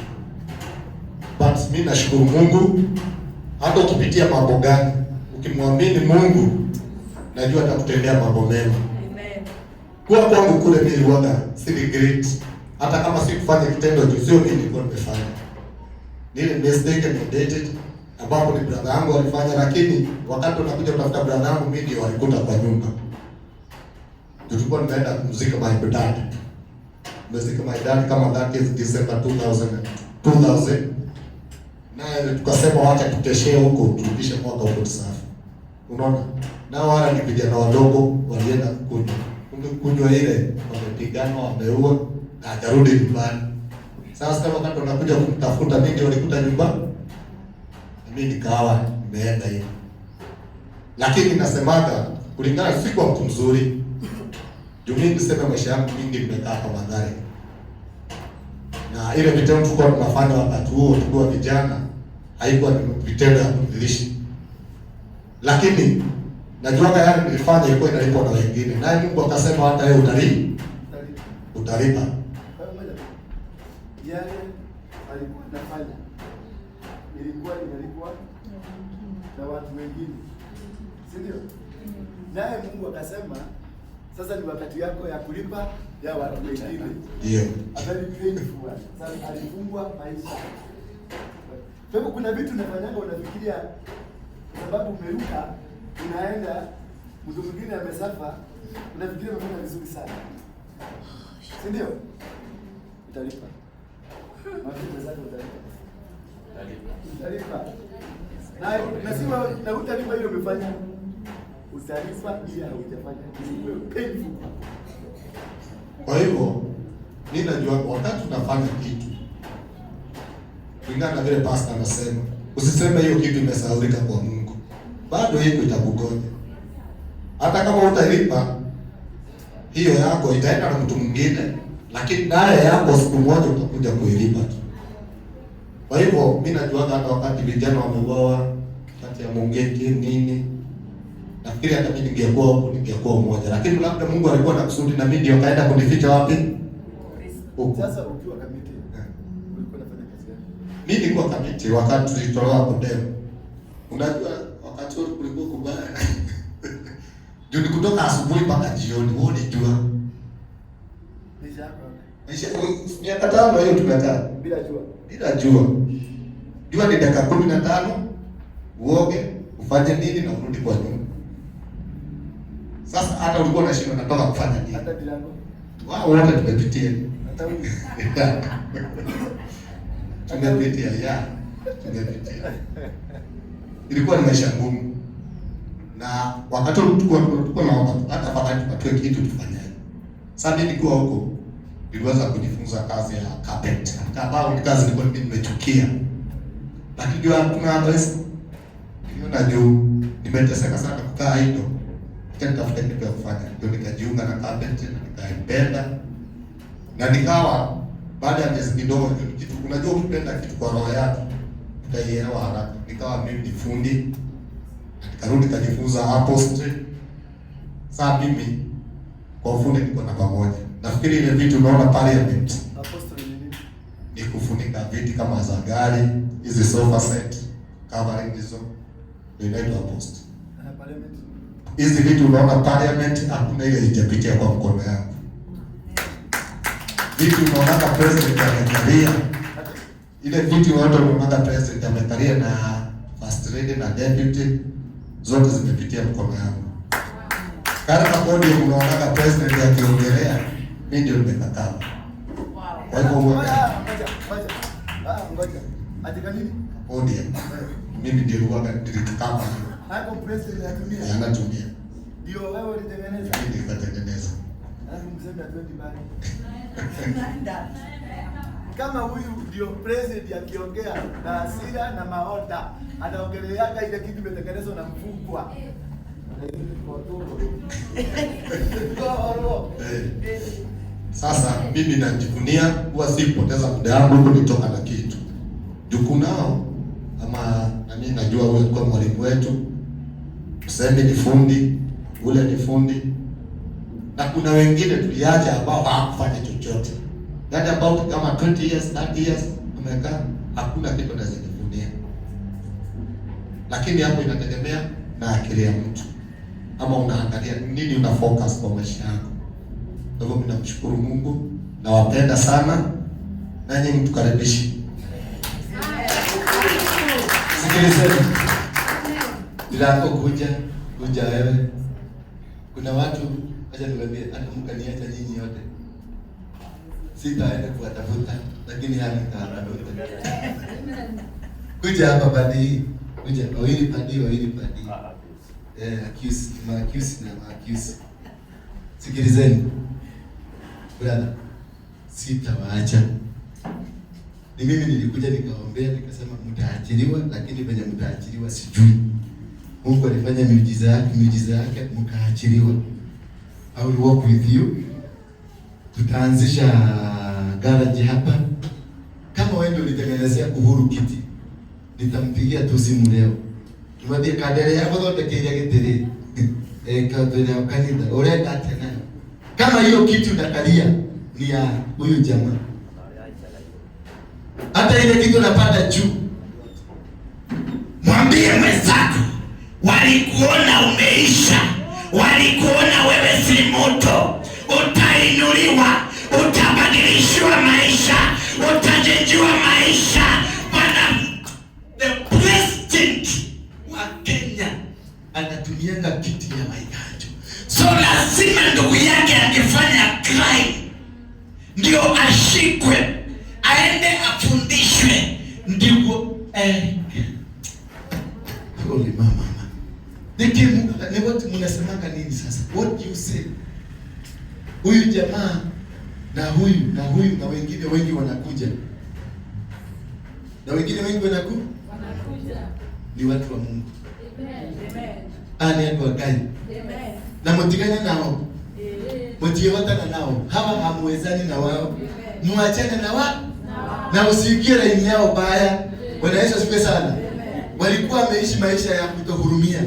But mimi nashukuru Mungu, hata ukipitia mambo gani, ukimwamini Mungu, najua atakutendea mambo mema. Amen. Kwa kwangu kule mimi huaga si regret. Hata kama sikufanya kitendo juu, sio mimi nilikuwa nimefanya. Nile mistake and dated, ambapo ni brother yangu alifanya, lakini wakati unakuja kutafuta brother yangu mimi ndio walikuta kwa nyumba. Tulikuwa tunaenda kumzika my dad. Tumezika my dad kama that is December 2000. Na tukasema wacha tuteshee huko, turudishe mwaka huko safi. Unaona? Na wala ni vijana wadogo walienda kunywa ile, wamepigana, wameua, na hajarudi nyumbani. Sasa kama wakati wanakuja kumtafuta mimi walikuta nyumbani. Mimi nikawa nimeenda hivi. Lakini nasemaga kulingana si kwa mtu mzuri. Mimi niseme maisha yangu mingi nimekaa kwa Mathare. Na ile vitendo tulikuwa tunafanya wakati huo tukiwa vijana haikuwa ni vitendo ya kudhilishi. Lakini najua yale nilifanya ilikuwa inalipwa na wengine. Naye Mungu akasema hata wewe utalipa. Yale alikuwa anafanya ilikuwa inalipwa na watu wengine, si ndio? Naye Mungu akasema sasa ni wakati yako ya kulipa ya watu wengine. Ndio. Atalipwa. Sasa alifungwa maisha. Kwa hivyo kuna vitu unafanyanga unafikiria sababu umeruka unaenda mtu mwingine amesafa unafikiria unafanya vizuri sana. Si ndio? Utalipa. Mafunzo zako utalipa. Na nasema na utalipa hiyo umefanya. Utalipa bila hujafanya. Painful. Kwa hivyo mimi najua wakati tunafanya kitu kulingana na vile pastor anasema, usiseme hiyo kitu imesahaulika kwa Mungu. Bado hiyo itakugoja. Hata kama utalipa hiyo yako itaenda na mtu mwingine, lakini naye yako siku moja utakuja kuilipa tu. Kwa hivyo mimi najua hata wakati vijana wameuawa kati ya Mungeki nini, nafikiri hata mimi ningekuwa mmoja, lakini labda Mungu alikuwa na kusudi na mimi ndio kaenda kunificha wapi? Huko. Sasa ukiwa kamiti ulikuwa unafanya kazi gani? Mimi nilikuwa kamiti wakati tulitolewa kodem. Unajua wakati huo kulikuwa kubaya. Juu ni kutoka asubuhi mpaka jioni, wewe unajua. Miaka 5 hiyo tumekaa Bila jua. bila jua. Jua ni dakika 15, uoge, ufanye nini na urudi kwa nyumba. Sasa hata ulikuwa unashindwa natoka kufanya nini? Hata bila ngo. Wao wote tumepitia. Hata huyu. Tumepitia. Ilikuwa ni maisha ngumu. Na wakati tulikuwa naomba hata afadhali tupatwe kitu tufanyaje. Sasa mimi nilikuwa huko niliweza kujifunza kazi ya carpenter. Kama ni kazi nilikuwa nimechukia. Lakini jua kuna adresi. Niliona juu nimeteseka sana kukaa hido. Nitafuta kitu ya kufanya. Ndio nikajiunga na carpenter na nikaipenda. Na nikawa baada ya miezi kidogo kitu unajua ukipenda kitu kwa roho yako utaielewa haraka. Nikawa mimi ni fundi. Nikarudi kajifunza upholstery. Sasa mimi kwa ufundi niko na pamoja. Nafikiri ile vitu unaona parliament. Upholstery ni nini? Ni kufunika viti kama za gari, hizi sofa set, covering hizo. Ndio inaitwa upholstery. Parliament. Hizi vitu unaona parliament hakuna ile ijapitia kwa mkono yangu. Vitu unaona president amekalia. Ile vitu wote unaona president amekalia na first lady na deputy zote zimepitia mkono yangu. Kama bodi unaona president akiongelea mimi ndio nimekaa. Kwa hivyo ngoja. Atika nini? Bodi. Mimi ndio huaga kama Hapo president anatumia. anatumia. Ndio wewe ulitengeneza. Mimi nikatengeneza. Alafu mseme atwendi bali. Kama huyu ndio president akiongea na hasira na maota, anaongeleaga ile kitu imetengenezwa na mfungwa. Sasa mimi najivunia huwa si kupoteza muda wangu huko nitoka na kitu. Jukunao ama na mimi najua wewe kwa mwalimu wetu. Mseme ni fundi, ule ni fundi. Na kuna wengine tuliacha ambao hawakufanya chochote. Yaani about kama 20 years, 30 years umekaa hakuna kitu anachojivunia. Lakini hapo inategemea na akili ya mtu. Ama unaangalia nini una focus kwa maisha yako. Kwa hivyo mimi namshukuru Mungu, nawapenda sana na nyinyi mtukaribishi. Sikilizeni. Bila kuja wewe. Kuna watu acha niwaambie, hata mkaniacha nyinyi yote. Sitaenda kuwatafuta, lakini hapa nitawatafuta. Kuja hapa badi, kuja wawili badi. Accuse na accuse. Sikilizeni. Brother, sitawaacha. Ni mimi nilikuja nikaombea nikasema mtaachiliwa, lakini venye mtaachiliwa sijui. Mungu alifanya miujiza yake mkaachiliwa. I will walk with you. Tutaanzisha garage hapa. Kama wewe ndio ulitengenezea Uhuru kiti, nitampigia tu simu leo. Tumwambie kadere yako zote kile kitiri. Kadere yako kanida. Urenda tena. Kama hiyo kiti unakalia ni ya huyu jamaa. Hata ile kitu unapanda juu. Mwambie mwenzako, walikuona umeisha, walikuona wewe si moto, utainuliwa, utabadilishiwa maisha, utajenjua maisha. Maana the president wa Kenya Anatumianga kiti ya maigajo. so lazima ndugu yake akifanya crime ndio ashikwe, aende afundishwe, ndio Holy mama. Ni what mnasemanga nini sasa? What do you say? Huyu jamaa na huyu na wengine wengi wanakuja. Na wengine wengi wanakuja. Ni watu wa Mungu. Amen. Ani watu wa gani? Amen. Na mtigane nao. Mtiewatana nao. Hawa hamwezani na wao. Muachane na wao. Na usiingie laini yao baya. Bwana Yesu asifiwe sana. Walikuwa wameishi maisha ya kutohurumia.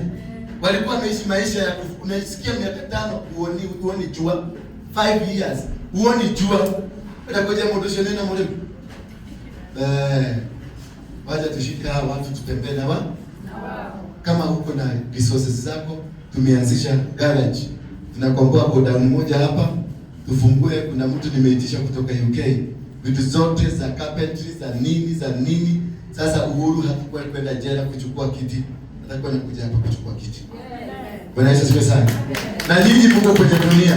Walikuwa wameishi maisha ya unasikia miaka 5 uoni jua, 5 years uoni jua. Utakoja moto na mole. Wacha tushike hawa watu tutembee na wao. Kama uko na resources zako, tumeanzisha garage. Tunakomboa godown moja hapa. Tufungue, kuna mtu nimeitisha kutoka UK. Vitu zote za carpentry za nini. Sasa Uhuru hakuwa kwenda jela kuchukua kiti. Atakuwa anakuja hapa kuchukua kiti. Bwana Yesu asifiwe sana. Na nyinyi mko kwenye dunia.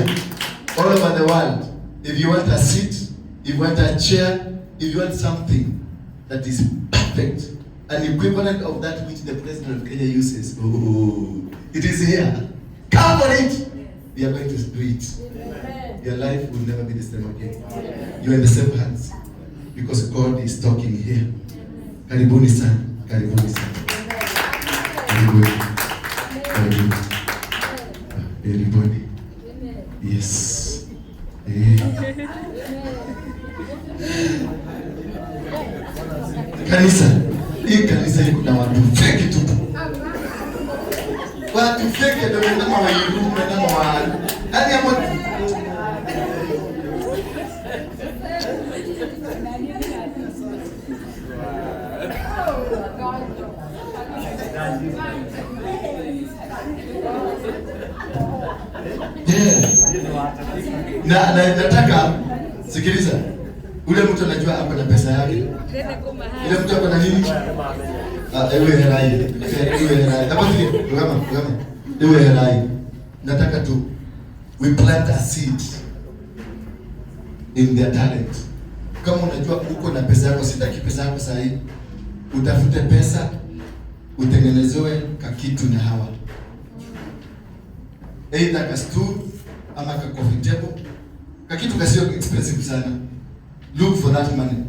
All over the world. If you want a seat, if you want a chair, if you want something that is perfect, an equivalent of that which the president of Kenya uses. Oh, it is here. Come on it. We are going to do it. Your life will never be the same again. You are in the same hands. Because God is talking here. Karibuni sana. Karibuni sana. Karibuni. Everybody. Yes. Kanisa. Hii kanisa iko na watu fake tu. Watu fake ndio kama wairume kama wa. Hadi hapo. Na nataka sikiliza. Ule mtu anajua hapo na pesa yake. Ile mtu hapo na nini? Ewe herai. Hapo ndio kama. Ewe herai. Nataka tu we plant a seed in their talent. Kama unajua uko na pesa yako, sitaki pesa yako saa hii. Utafute pesa, utengenezewe kakitu na hawa. Either ka stool ama ka coffee table. Kakitu kasio expensive sana. Look for that money.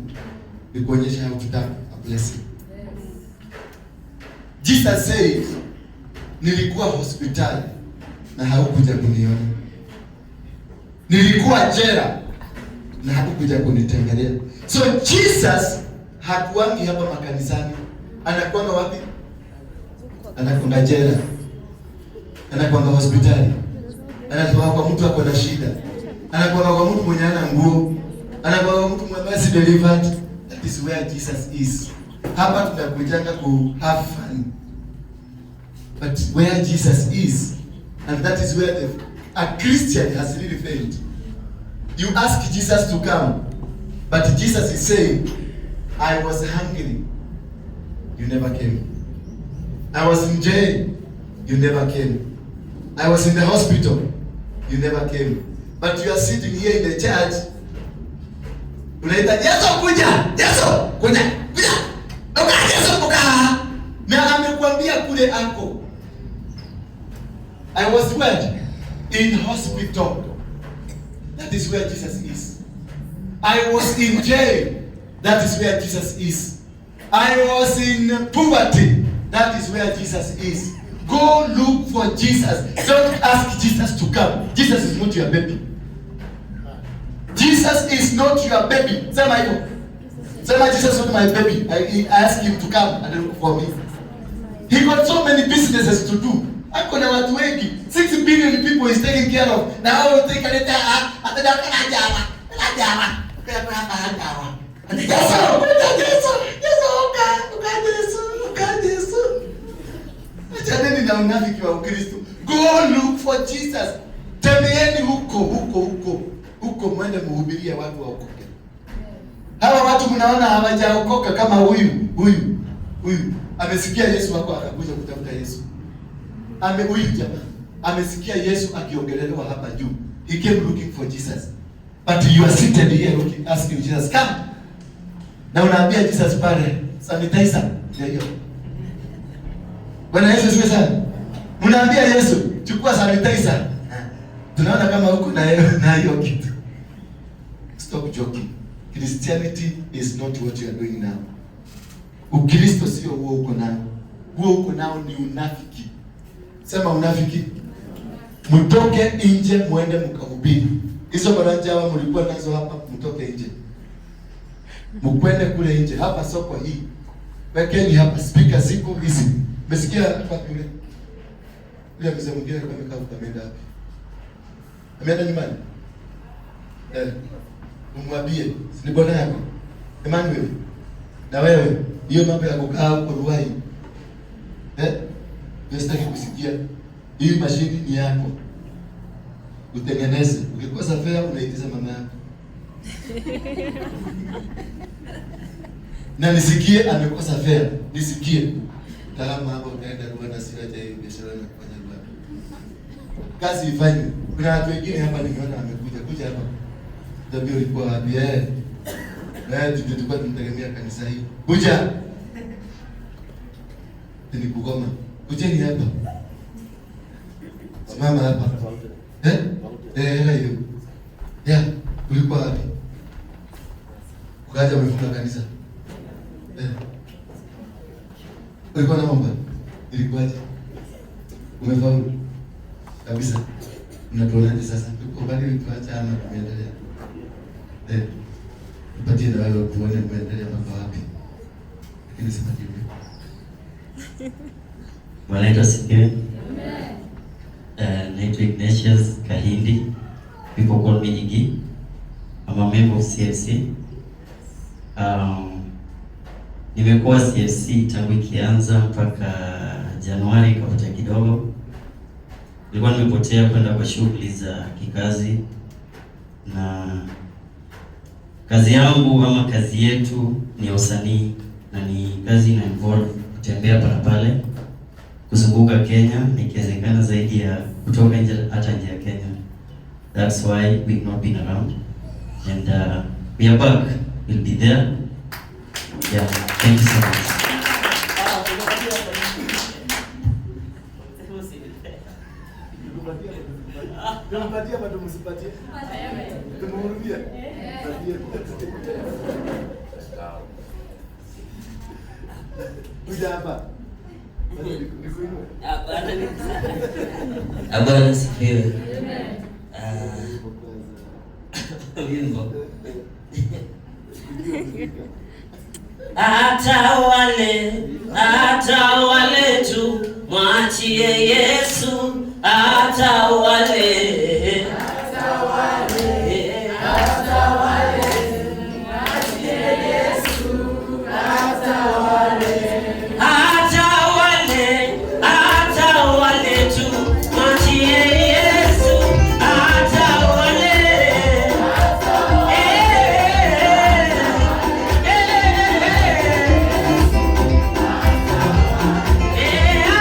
Nikuonyesha how to tap a blessing. Jesus said, nilikuwa hospitali na haukuja kuniona. Nilikuwa jela na hakukuja kunitembelea. So Jesus hakuangi hapa makanisani. Anakuanga wapi? Anakuanga jela. Anakuanga hospitali. Anakuanga kwa mtu ako na shida. Anakuanga kwa mtu mwenye hana nguo. Anakuanga kwa mtu mwenye si delivered. That is where Jesus is. Hapa tunakujanga ku have fun. But where Jesus is, and that is where a Christian has really failed. You ask Jesus to come, but Jesus is saying, I was hungry. You never came. I was in jail, you never came. I was in the hospital, you never came. But you are sitting here in the church. Unaita Yesu kuja, Yesu kuja, kuja. Toka Yesu toka. Na amekwambia kule ako. I was where? In hospital. That is where Jesus is. I was in jail. That is where Jesus is. I was in poverty. That is where Jesus is. Go look for Jesus. Don't ask Jesus to come. Jesus is not your baby. Jesus is not your baby. Say my Jesus is not my baby. I ask him to come and look for me. He got so many businesses to do. Ako na watu wengi. 6 billion people is taking care of. Na wao take kaleta atadaka na jama. Na jama. Kwa hapa hapa. Achana na unafiki wa Ukristo. Go look for Jesus. Tembeeni huko mwende mhubirie watu waokoke. Hawa watu mnaona hawajaokoka kama huyu amesikia Yesu wako akakuja kutafuta Yesu. Huyu jamaa amesikia Yesu akiongelelewa hapa juu. He came looking for Jesus. But you are seated here looking, asking Jesus, come. Na unaambia Jesus pale, sanitizer. Ndio hiyo. Bwana Yesu asifiwe sana. Mnaambia Yesu, chukua sanitizer. Tunaona kama huko na hiyo kitu. Stop joking. Christianity is not what you are doing now. Ukristo sio huo uko nao. Huo uko nao ni unafiki. Sema unafiki. Mtoke nje muende mkahubiri. Hizo maranjawa mlikuwa nazo hapa, mtoke nje. Mkwende kule nje. Hapa soko hii. Wekeni hapa speaker ziko hizi. Umesikia kwa yule? Yule mzee mwingine alikuwa amekaa huko ameenda wapi? Ameenda nyumbani. Umwambie, ni bwana yako. Emmanuel. Na wewe, hiyo mambo ya kukaa huko Ruai. Sitaki kusikia. Hii mashini ni yako. Utengeneze. Ukikosa fare unaitiza mama yako. Na nisikie amekosa fare. Nisikie. Kama hapo unaenda Rwanda sio acha hiyo biashara na kufanya Rwanda. Kazi ifanye. Kuna watu wengine hapa nimeona amekuja hapa. Ndio ilikuwa wapi tulikuwa tunategemea kanisa hii. Kuja. Ni Bugoma. Kuja ni hapa. Simama hapa. Hiyo. Ya, ulikuwa wapi? Ukaja umefunga kanisa. Ulikuwa naomba. Ilikuwaje? Umefaulu? Kabisa. Unatuonaje sasa? Tuko bali tuacha ama tuendelea? Tupatie na wewe tuone kuendelea mpaka wapi. Lakini sipatie. Wanaitwa sikia. Naitwa Ignatius Kahindi. People call me Iggy. I'm a member of CFC. Nimekuwa CFC tangu ikianza mpaka Januari kapotea kidogo. Nilikuwa nimepotea kwenda kwa shughuli za kikazi, na kazi yangu ama kazi yetu ni usanii, na ni kazi ina involve kutembea pale pale, kuzunguka Kenya, nikiwezekana zaidi ya kutoka nje hata nje ya Kenya. That's why we've not been around, and we are back. We'll be there. Yeah, thank you so much. Tunapatia bado msipatie. Tunamhurumia. Kuja hapa. Abana sifiwe. Wimbo. Hata wale tu mwachie Yesu, hata wale Yeah.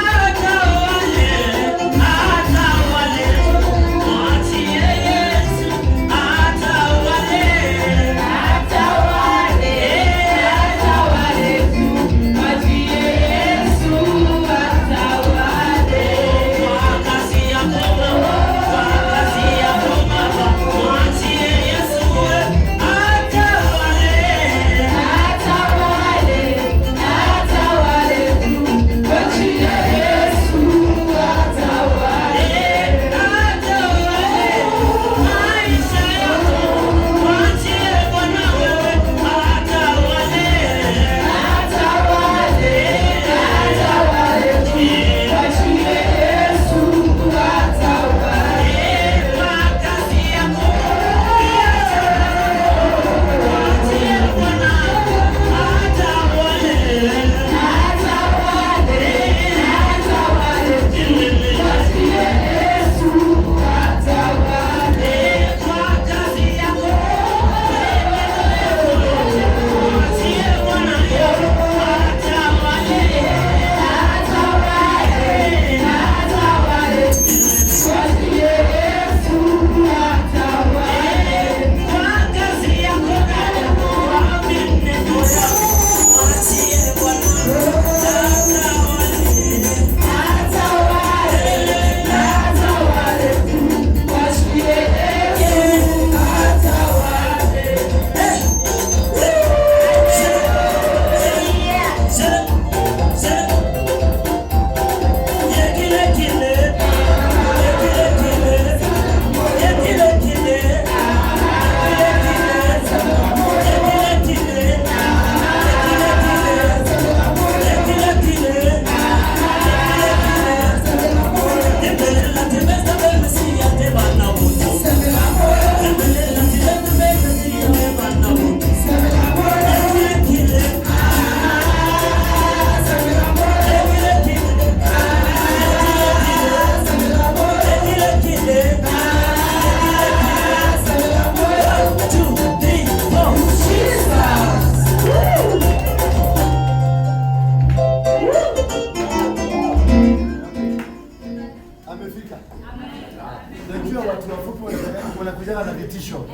Najua watu wafupi wanakuja na vitisho.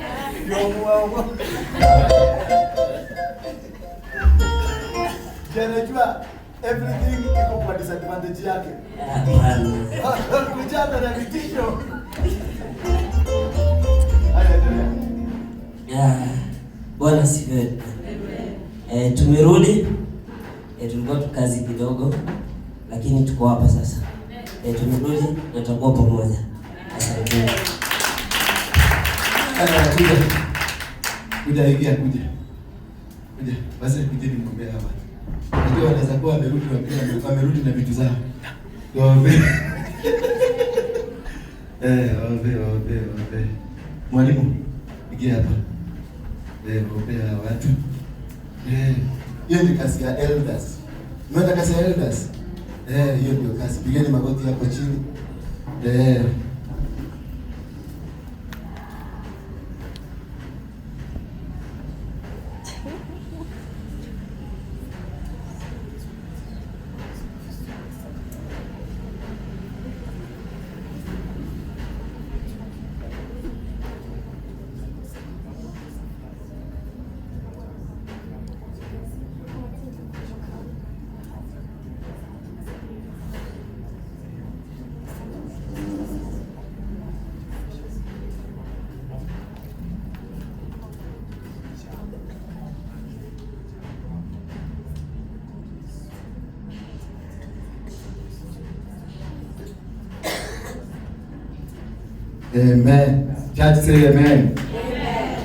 Ndio wao. Najua everything iko kwa disadvantage yake. Kuja na vitisho. Bwana sifiwe. Tumerudi. Tulikuwa kazi kidogo lakini tuko hapa sasa. Tumerudi na tutakuwa pamoja. Asante. Kuja. Basi kujeni mkombea hapa. Ndio wanaweza kuwa wamerudi na vitu zao. Waombe. Waombe. Mwalimu, ingia hapa. Waombea watu. Hiyo ni kazi ya elders. Unaona kazi ya elders? Hiyo ndio kazi. Pigeni magoti hapo chini. Amen. Church say amen.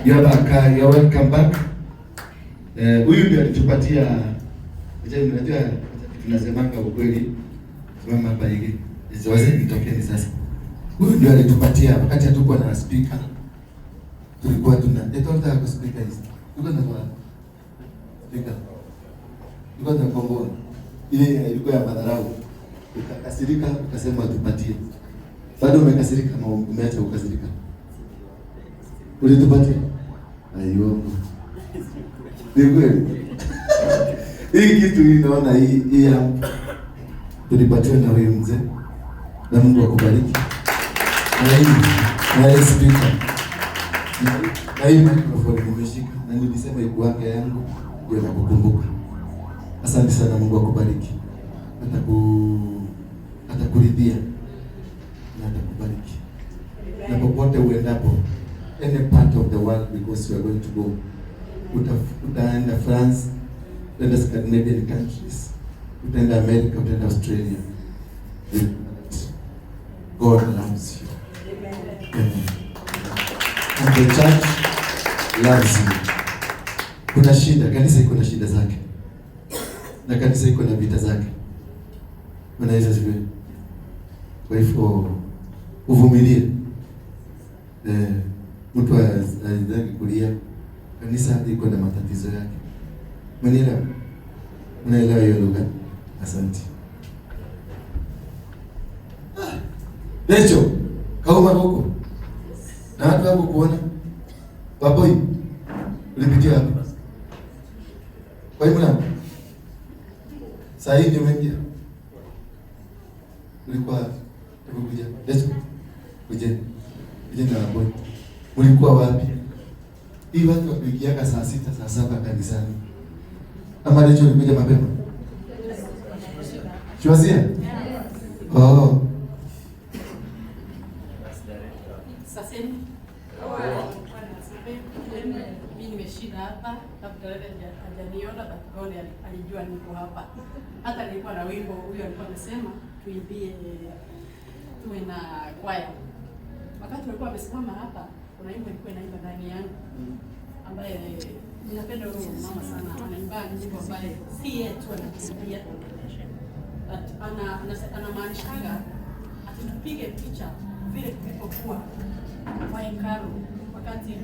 You're back. You're welcome back. Huyu ndio alitupatia unajua tunasemanga ukweli. Simama hapa hivi. Isiweze nitokeni sasa. Huyu ndio alitupatia wakati hatukuwa na speaker. Tulikuwa tunataka ku speaker hizi. Tulikuwa na speaker. Tulikuwa na kongo. Ile ilikuwa ya madharau. Ukakasirika ukasema tupatie. Bado umekasirika kama umeacha ukasirika. Ulitupatia? Ayo. Ndio. Hii kitu inaona hii hapa. Tulipatiwa na huyu mzee. Na Mungu akubariki. Na hii speaker. Na hii microphone nimeshika na nilisema ikuange yangu ndio nakukumbuka. Asante sana, Mungu akubariki. Atakuridhia. Na atakubariki. Na popote uendapo, any part of the world, because we are going to go. Utaenda France, utaenda Scandinavian countries, utaenda America, utaenda Australia. God loves you. Amen. And the church loves you. Kuna shida, kanisa iko na shida zake. Na kanisa iko na vita zake. Unaweza ziwe. Kwa hivyo uvumilie. Mtu aidhaki kulia. Kanisa iko na matatizo yake. Mnaelewa? Unaelewa hiyo lugha? Asante. Lecho, kauma huko. Na watu wako kuona. Baboi. Ulipitia hapo. Kwa hiyo mna. Sasa hivi umeingia. Ulikuwa kuja. Lecho. Kuja na baboi. Ulikuwa wapi? Hii watu wapigiaga saa 6 saa 7 kanisani. Ama Lecho ulikuja mapema? Chuasia? Oh. Mimi nimeshinda hapa, labda hajaniona but alijua niko hapa. Hata nilikuwa na wimbo huyo alikuwa anasema tuimbie tuwe na kwaya. Wakati alikuwa amesimama hapa, kuna wimbo ilikuwa inaimba ndani yangu ambaye ninapenda huyo mama sana. Anaimba nyimbo ambaye si yetu anatuimbia. Anamaanishaga atupige picha vile tulipokuwa kwa hekalu wakati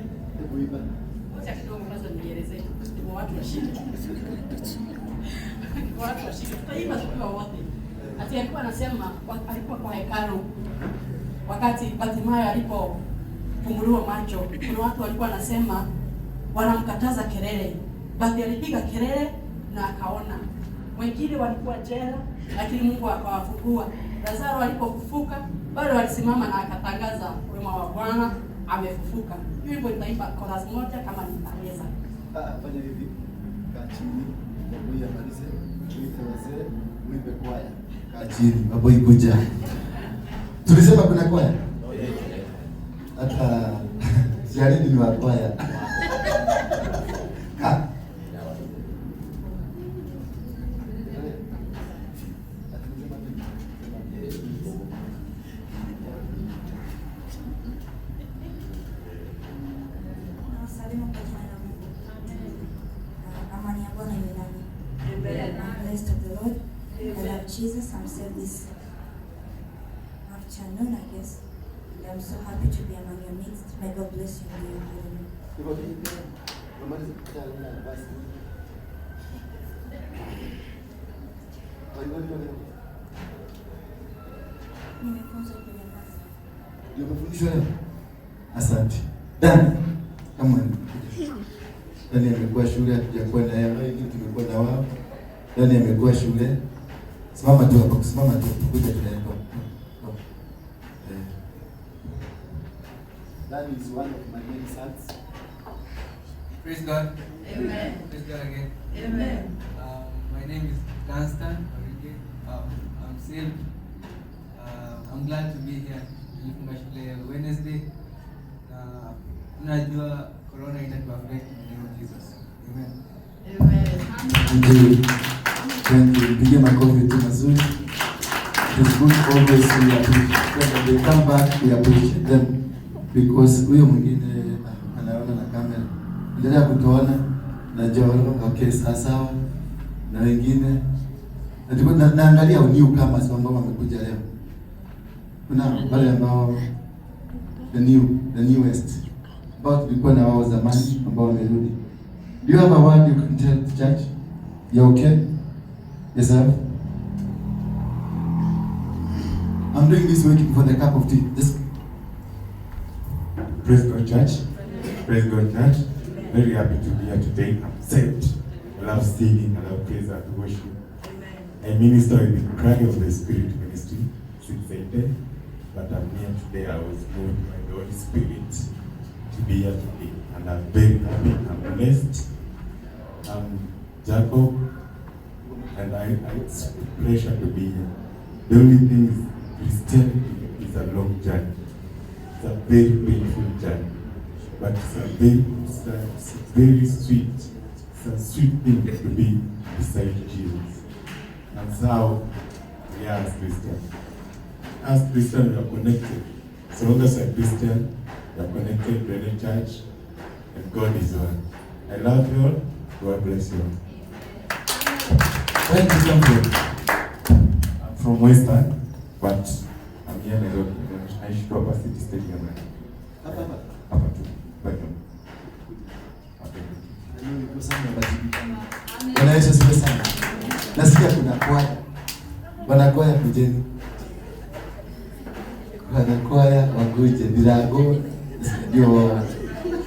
ngoja kidogo kwanza nielezee kwa watu washike. Kwa watu washike. Tutaimba tukiwa wote. Ati alikuwa anasema alikuwa kwa hekalu wakati Bartimayo alipofunguliwa macho. Kuna watu walikuwa wanasema wanamkataza kelele. Basi alipiga kelele na akaona. Wengine walikuwa jela lakini Mungu akawafungua. Lazaro alipofufuka bado alisimama na akatangaza msamaha, amefufuka. Hivyo nitaimba chorus moja kama nitaweza. Fanya hivi. Kaa chini. Ngoja malize. Tuite wazee, uimbe kwaya. Kaa chini, hapo ikuja. Tulisema kuna kwaya? Hata siaridi ni wa kwaya. Blessed of the Lord. I love Jesus. I'm saved this afternoon, I guess. And I'm so happy to be among your midst. May God bless you. Umefundishwa leo? Asante. Dan, kama Dani amekuwa shule, hatujakuwa na yeye, wengine tumekuwa na wao. Dani amekuwa shule. Simama tu hapo, simama tu, kuja tunaenda. That is one of my many sons. Praise God. Amen. Praise God again. Amen. My name is Dunstan Origi. I'm saved. I'm glad to be here. Nilifunga shule Wednesday. Najua corona itatuaffect in the name of Jesus. Amen. Amen. Thank you. Pigia makofi tu mazuri. It's good always we appreciate. When they come back, we appreciate them. Because huyo mwingine anaona na kamera. Endelea kutuona na Joro, okay, sawa. Na wengine naangalia new kama ambao wamekuja leo. Kuna wale ambao the newest. Ambao tulikuwa na wao zamani ambao wamerudi. Do you have a word you can tell the church? You okay? Yes, sir. I'm doing this waiting for the cup of tea. Just Praise God, church. Praise God, church. Very happy to be here today. I'm saved. I love singing. I love praise and worship. I minister in the Cry of the Spirit ministry since I did. But I'm here today. I was moved by the Holy Spirit to be here today. And I'm very happy. I'm blessed. I'm Jacob. And it's a pleasure to be here. The only thing is Christianity is a long journey. It's a very painful journey, but it's a very sweet. It's a sweet thing to be beside Jesus. And so we are as Christians. As Christians, we are connected. So long as a Christian, we are connected to any church, and God is one. I love you all. God bless you all. Where do you come from? I'm from Western, but I'm here in Nairobi. I should go to City Stadium. Hapa tu. Bwana Yesu asifiwe sana. Nasikia kuna kwaya. Bwana kwaya kujeni. Bwana kwaya wakuje Dirago ndio